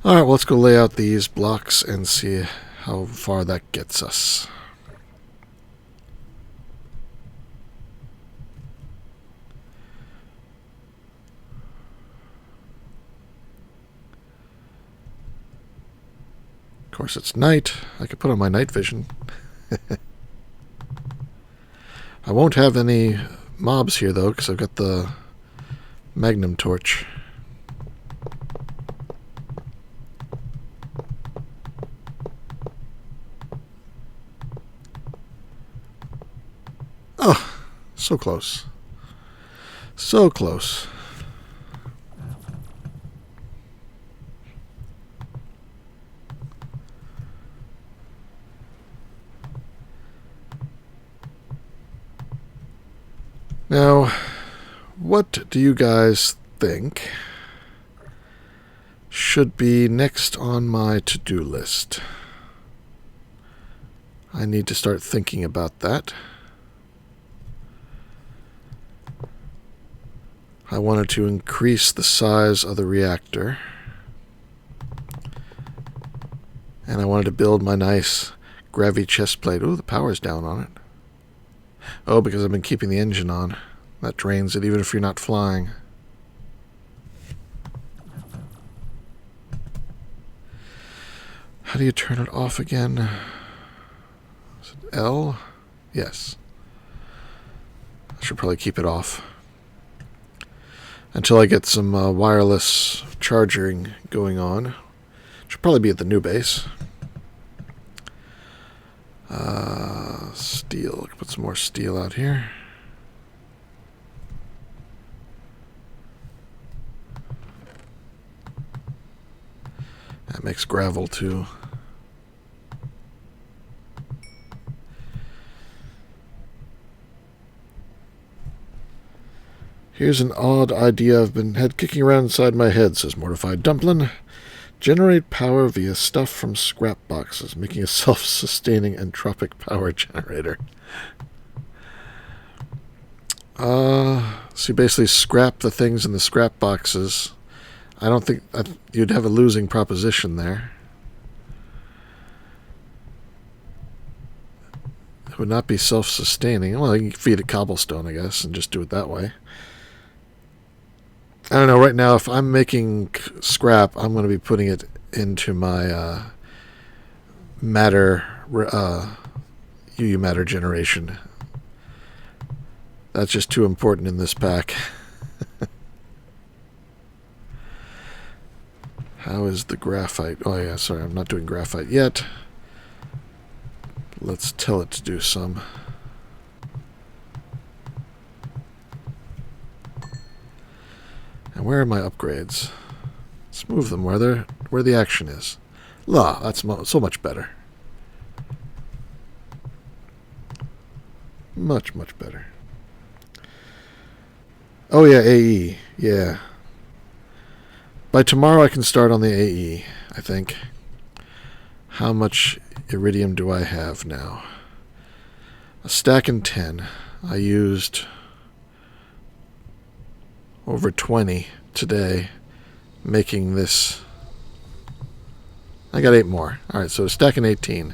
S1: Alright, well, let's go lay out these blocks and see how far that gets us. Of course, it's night. I could put on my night vision. I won't have any mobs here, though, because I've got the magnum torch. Oh, so close. So close. Now, what do you guys think should be next on my to-do list? I need to start thinking about that. I wanted to increase the size of the reactor. And I wanted to build my nice gravity chest plate. Ooh, the power's down on it. Oh, because I've been keeping the engine on. That drains it even if you're not flying. How do you turn it off again? Is it L? Yes. I should probably keep it off. until I get some wireless charging going on. Should probably be at the new base. Steel. Put some more steel out here. That makes gravel too. Here's an odd idea I've been kicking around inside my head, says Mortified Dumpling. Generate power via stuff from scrap boxes, making a self-sustaining entropic power generator. So you basically scrap the things in the scrap boxes. I don't think you'd have a losing proposition there. It would not be self-sustaining. Well, you can feed it cobblestone, I guess, and just do it that way. I don't know. Right now, if I'm making scrap, I'm going to be putting it into my matter, UU matter generation. That's just too important in this pack. How is the graphite? Oh, yeah, sorry, I'm not doing graphite yet. Let's tell it to do some. And where are my upgrades? Let's move them where the action is. La, that's so much better. Much, much better. Oh yeah, AE. Yeah. By tomorrow I can start on the AE, I think. How much iridium do I have now? A stack and 10. I used over 20 today making this. I got 8 more. Alright, so a stack and 18.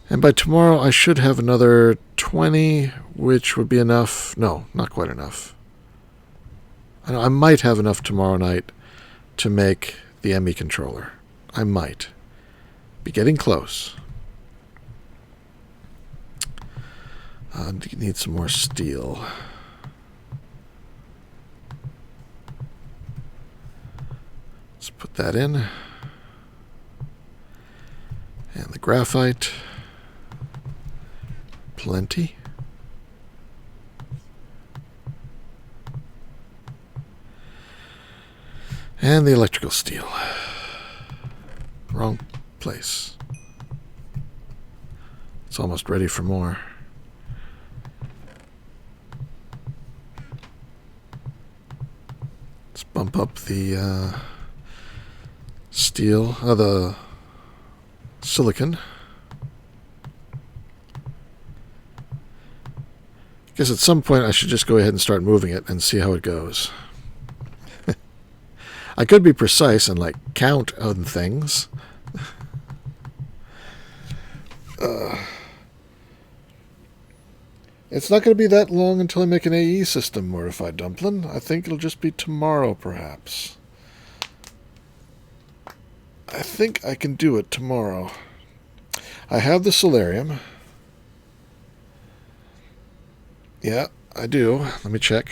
S1: And by tomorrow I should have another 20, which would be enough. No, not quite enough. I might have enough tomorrow night to make the ME controller. I might. Be getting close. Need some more steel. Let's put that in. And the graphite. Plenty. And the electrical steel. Wrong place. It's almost ready for more. Let's bump up the steel, the silicon. I guess at some point I should just go ahead and start moving it and see how it goes. I could be precise and count on things. It's not going to be that long until I make an AE system, Mortified Dumpling. I think it'll just be tomorrow, perhaps. I think I can do it tomorrow. I have the solarium. Yeah, I do. Let me check.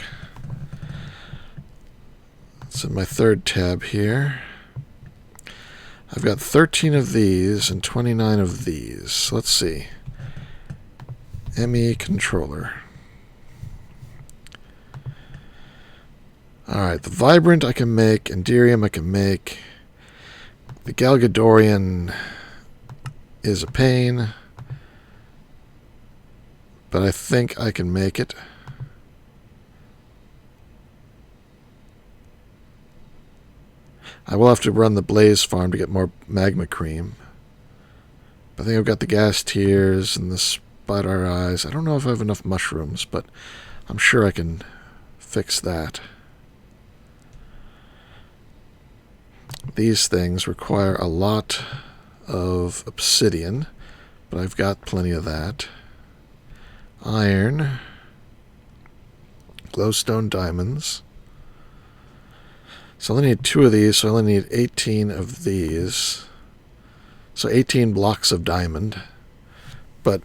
S1: It's in my third tab here. I've got 13 of these and 29 of these. Let's see. ME controller. Alright, the Vibrant I can make. Enderium I can make. The Galgadorian is a pain. But I think I can make it. I will have to run the Blaze farm to get more magma cream. I think I've got the gas tears and the spider eyes. I don't know if I have enough mushrooms, but I'm sure I can fix that. These things require a lot of obsidian, but I've got plenty of that. Iron. Glowstone diamonds. So I only need 2 of these, so I only need 18 of these. So 18 blocks of diamond. But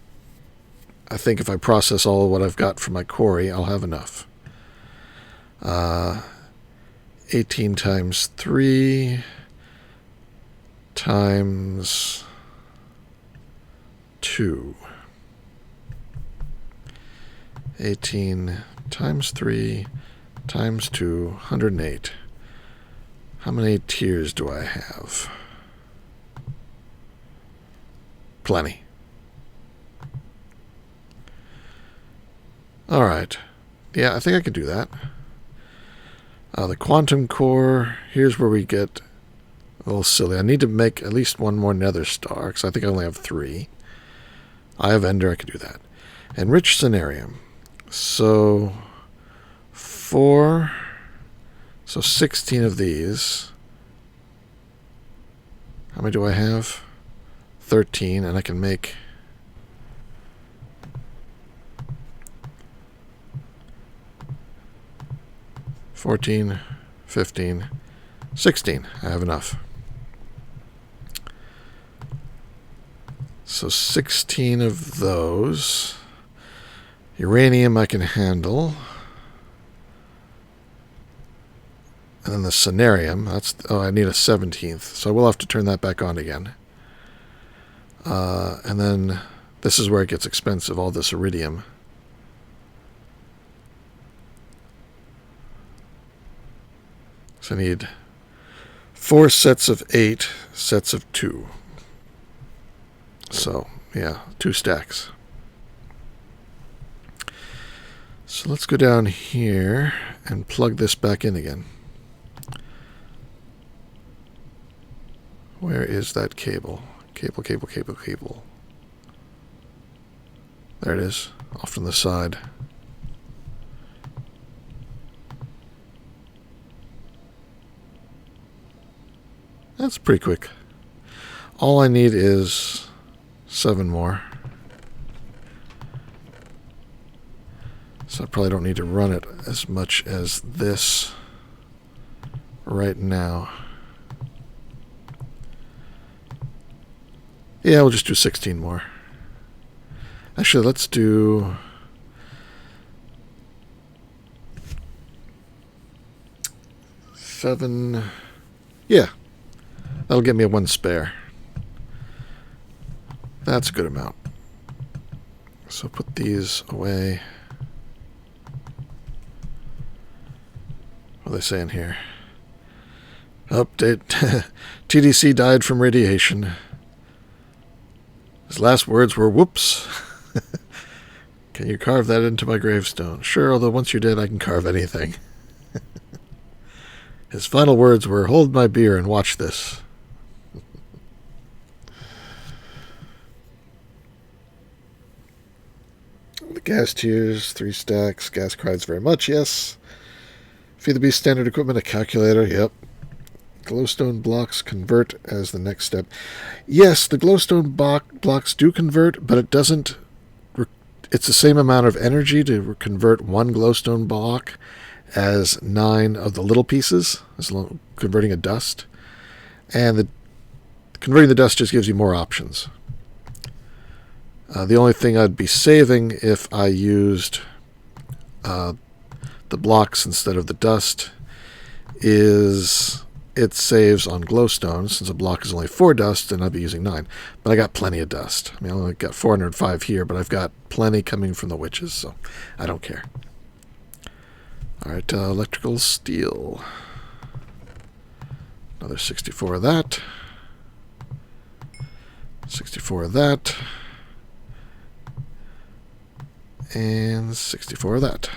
S1: I think if I process all of what I've got from my quarry, I'll have enough. 18 times 3 times 2. 18 times 3 times 2, 108. How many tiers do I have? Plenty. All right. Yeah, I think I could do that. The quantum core, here's where we get a little silly. I need to make at least one more nether star, because I think I only have 3. I have ender, I could do that. Enriched scenarium. So 4, so 16 of these. How many do I have? 13, and I can make 14, 15, 16. I have enough. So 16 of those. Uranium I can handle. And then the Cenarium, that's, oh, I need a 17th, so we'll have to turn that back on again. And then this is where it gets expensive, all this iridium. So I need 4 sets of 8, sets of 2. So, yeah, 2 stacks. So let's go down here and plug this back in again. Where is that cable? Cable, cable, cable, cable. There it is, off on the side. That's pretty quick. All I need is 7 more. So I probably don't need to run it as much as this right now. Yeah, we'll just do 16 more. Actually, let's do 7. Yeah, that'll get me a 1 spare. That's a good amount. So put these away. What are they saying here? Update. TDC died from radiation. His last words were, whoops. Can you carve that into my gravestone? Sure, although once you're dead, I can carve anything. His final words were, hold my beer and watch this. The gas tiers, 3 stacks. Gas crides very much, yes. Feed the beast standard equipment, a calculator, yep. Glowstone blocks convert as the next step. Yes, the glowstone blocks do convert, but it doesn't. It's the same amount of energy to convert 1 glowstone block as 9 of the little pieces, as converting a dust. And converting the dust just gives you more options. The only thing I'd be saving if I used the blocks instead of the dust is it saves on glowstone. Since a block is only 4 dust, and I'd be using 9. But I got plenty of dust. I mean, I only got 405 here, but I've got plenty coming from the witches, so I don't care. All right, electrical steel. Another 64 of that. 64 of that. And 64 of that.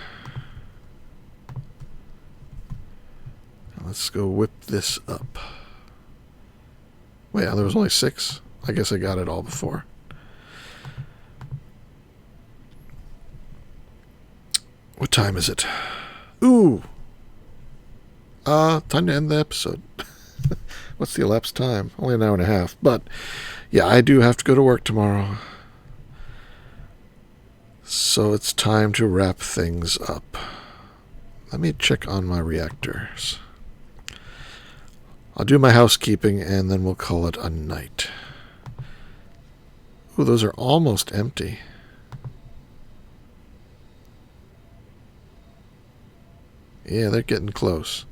S1: Let's go whip this up. Wait, there was only 6? I guess I got it all before. What time is it? Ooh! Time to end the episode. What's the elapsed time? Only an hour and a half. But, yeah, I do have to go to work tomorrow. So it's time to wrap things up. Let me check on my reactors. I'll do my housekeeping, and then we'll call it a night. Ooh, those are almost empty. Yeah, they're getting close.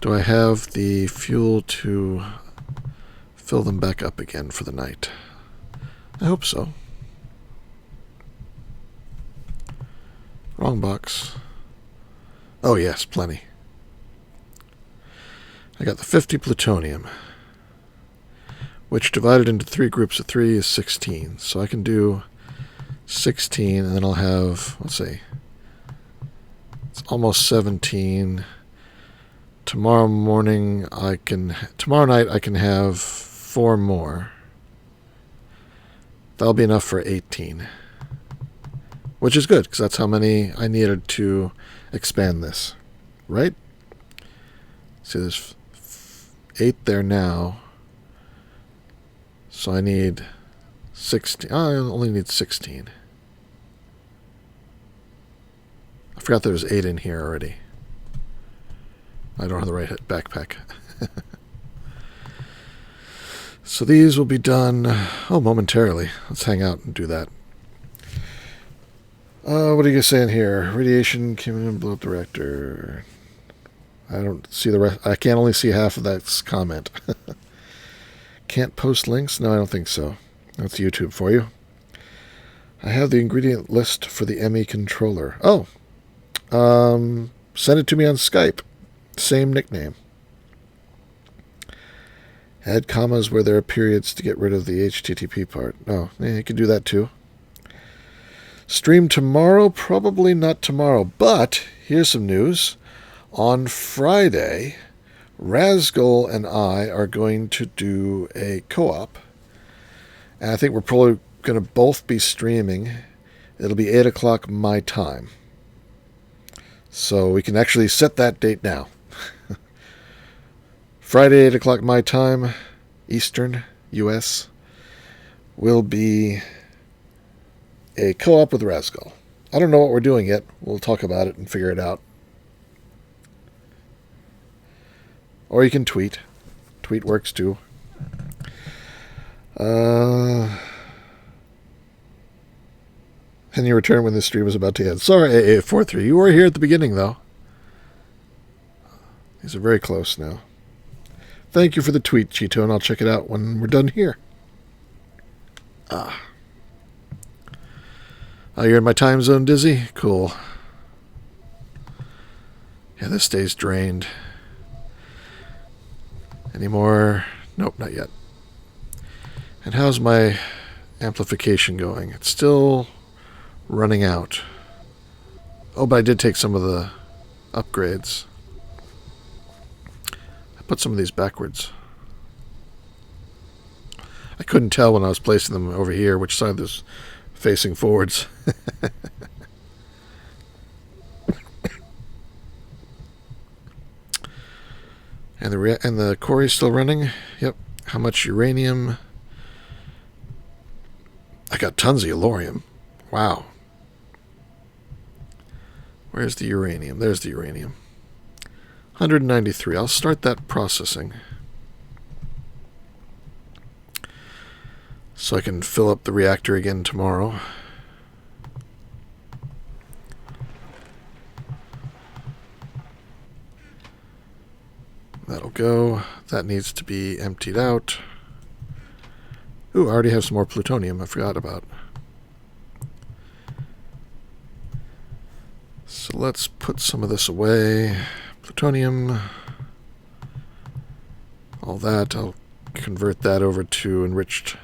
S1: Do I have the fuel to fill them back up again for the night? I hope so. Wrong box. Oh yes, plenty. I got the 50 plutonium, which divided into 3 groups of 3 is 16. So I can do 16, and then I'll have, let's see, it's almost 17. Tomorrow night I can have 4 more. That'll be enough for 18. Which is good, because that's how many I needed to expand this. Right? See, there's 8 there now. So I need 16. I only need 16. I forgot there was 8 in here already. I don't have the right backpack. So these will be done, momentarily. Let's hang out and do that. What are you saying here? Radiation came in and blew up the reactor. I don't see the rest. I can only see half of that comment. Can't post links? No, I don't think so. That's YouTube for you. I have the ingredient list for the ME controller. Oh. Send it to me on Skype. Same nickname. Add commas where there are periods to get rid of the HTTP part. Oh, you can do that too. Stream tomorrow? Probably not tomorrow. But here's some news. On Friday, Razgol and I are going to do a co-op. And I think we're probably going to both be streaming. It'll be 8 o'clock my time. So we can actually set that date now. Friday, 8 o'clock my time, Eastern, U.S., will be a co-op with Razgol. I don't know what we're doing yet. We'll talk about it and figure it out. Or you can tweet. Tweet works too. And you return when the stream was about to end. Sorry, AA43. You were here at the beginning, though. These are very close now. Thank you for the tweet, Cheeto, and I'll check it out when we're done here. Oh, you're in my time zone, Dizzy? Cool. Yeah, this day's drained. Any more? Nope, not yet. And how's my amplification going? It's still running out. Oh, but I did take some of the upgrades. I put some of these backwards. I couldn't tell when I was placing them over here which side was facing forwards. And the core is still running. Yep. How much uranium? I got tons of yellorium. Wow. Where's the uranium? There's the uranium. 193. I'll start that processing. So I can fill up the reactor again tomorrow. That'll go. That needs to be emptied out. Ooh, I already have some more plutonium I forgot about. So let's put some of this away. Plutonium. All that. I'll convert that over to enriched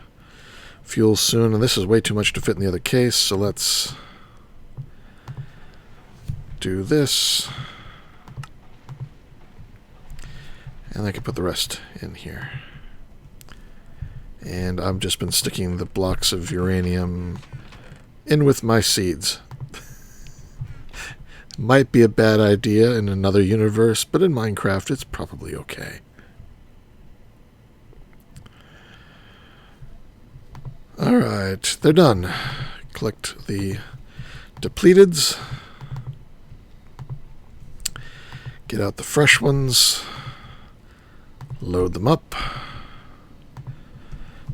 S1: fuel soon. And this is way too much to fit in the other case, so let's do this. And I can put the rest in here. And I've just been sticking the blocks of uranium in with my seeds. Might be a bad idea in another universe, but in Minecraft it's probably okay. Alright, they're done. Collect the depleteds. Get out the fresh ones. Load them up.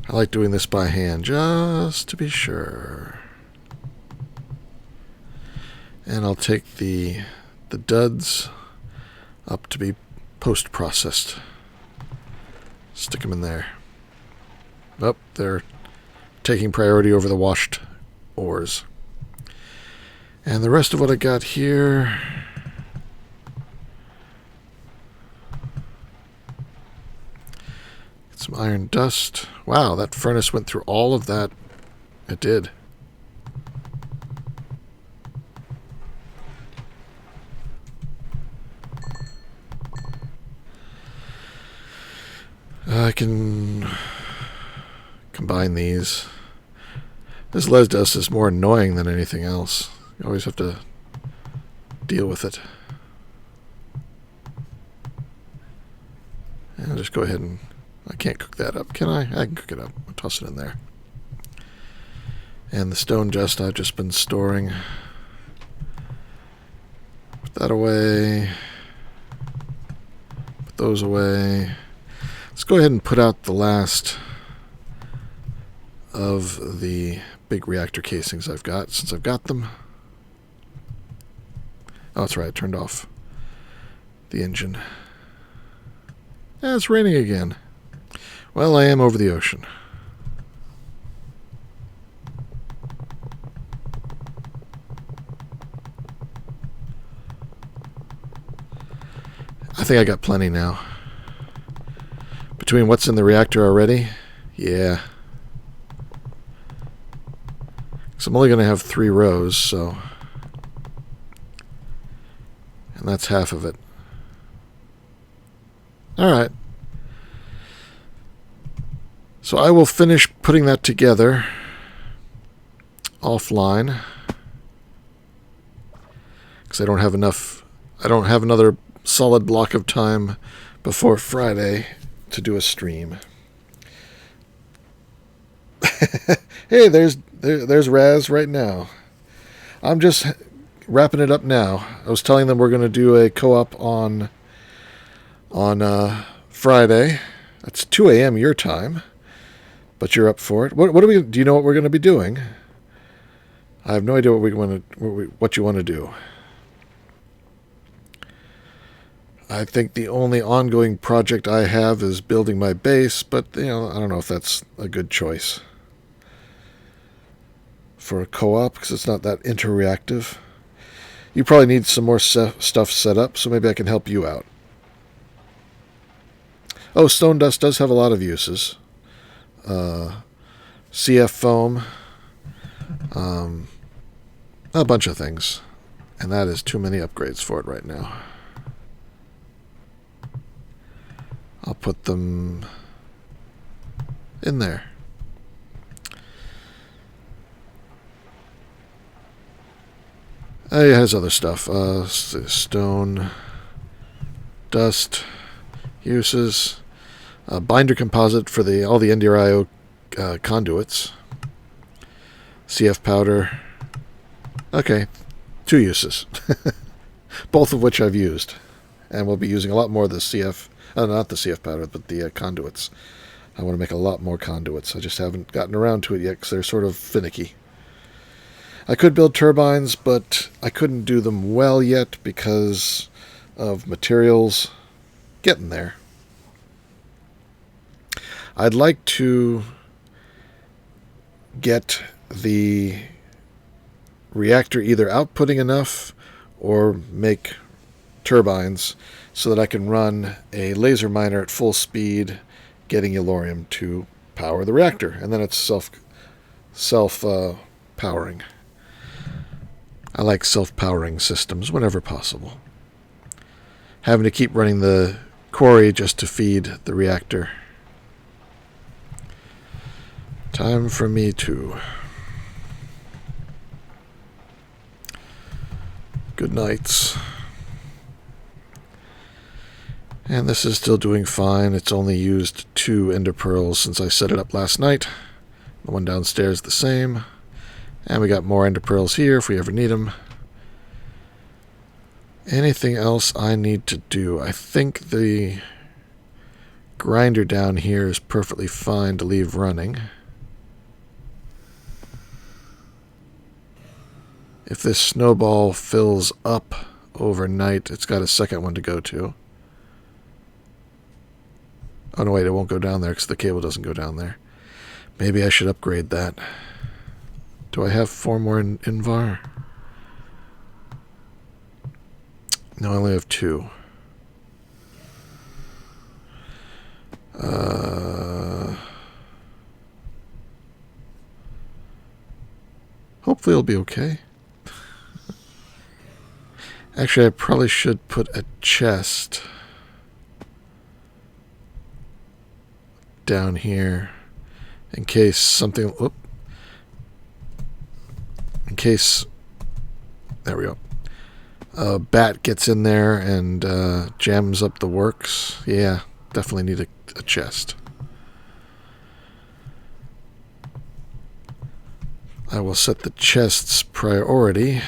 S1: I like doing this by hand, just to be sure. And I'll take the the duds up to be post-processed. Stick them in there. Oh, they're taking priority over the washed ores. And the rest of what I got here... some iron dust. Wow, that furnace went through all of that. It did. I can combine these. This lead dust is more annoying than anything else. You always have to deal with it. And I'll just go ahead and... I can't cook that up, can I? I can cook it up. I'll toss it in there. And the stone dust I've just been storing. Put that away. Put those away. Let's go ahead and put out the last of the big reactor casings I've got, since I've got them. Oh, that's right, I turned off the engine. Yeah, it's raining again. Well, I am over the ocean. I think I got plenty now. Between what's in the reactor already, yeah. So I'm only going to have 3 rows, so... and that's half of it. Alright. So I will finish putting that together offline. Because I don't have enough... I don't have another solid block of time before Friday to do a stream. Hey, there's Raz right now. I'm just wrapping it up now. I was telling them we're going to do a co-op on Friday. That's 2 a.m. your time, but you're up for it. What do we? Do you know what we're going to be doing? I have no idea what you want to do. I think the only ongoing project I have is building my base, but I don't know if that's a good choice for a co-op because it's not that interreactive. You probably need some more stuff set up, so maybe I can help you out. Oh, stone dust does have a lot of uses. CF foam, a bunch of things, and that is too many upgrades for it right now. I'll put them in there. It has other stuff. Stone, dust, uses, binder composite for all the NDRIO conduits, CF powder. Okay, 2 uses, both of which I've used, and we'll be using a lot more of the CF. Not the CF powder, but the conduits. I want to make a lot more conduits. I just haven't gotten around to it yet because they're sort of finicky. I could build turbines, but I couldn't do them well yet because of materials. Getting there. I'd like to get the reactor either outputting enough or make turbines so that I can run a laser miner at full speed, getting Yellorium to power the reactor, and then it's self-powering. I like self-powering systems whenever possible. Having to keep running the quarry just to feed the reactor. Time for me too. Good nights. And this is still doing fine. It's only used 2 ender pearls since I set it up last night. The one downstairs the same. And we got more ender pearls here if we ever need them. Anything else I need to do? I think the grinder down here is perfectly fine to leave running. If this snowball fills up overnight. It's got a second one to go to. Oh, no, wait, it won't go down there because the cable doesn't go down there. Maybe I should upgrade that. Do I have 4 more in VAR? No, I only have 2. Hopefully it'll be okay. Actually, I probably should put a chest down here in case something... Whoop. In case... There we go. A bat gets in there and jams up the works. Yeah, definitely need a chest. I will set the chest's priority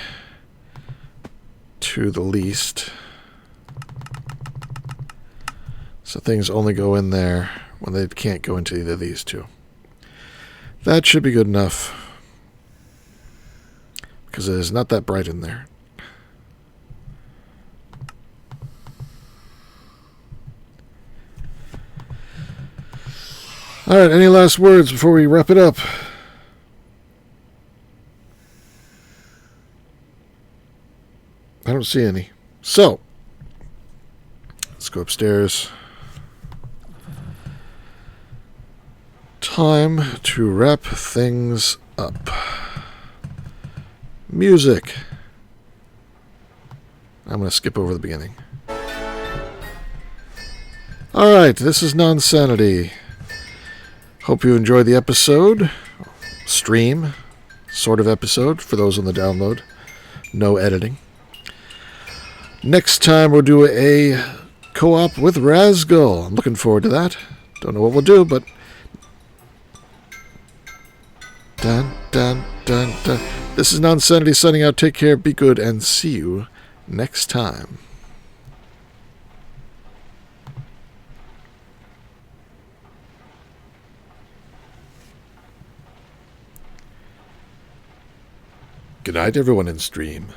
S1: to the least. So things only go in there when they can't go into either of these two. That should be good enough. Because it is not that bright in there. Alright, any last words before we wrap it up? I don't see any. So, let's go upstairs. Time to wrap things up. Music. I'm going to skip over the beginning. Alright, this is Nonsanity. Hope you enjoyed the episode. Stream. Sort of episode for those on the download. No editing. Next time we'll do a co-op with Razgull. I'm looking forward to that. Don't know what we'll do, but... Dun, dun, dun, dun. This is Nonsanity signing out. Take care, be good, and see you next time. Good night, everyone in stream.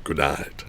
S1: Good night.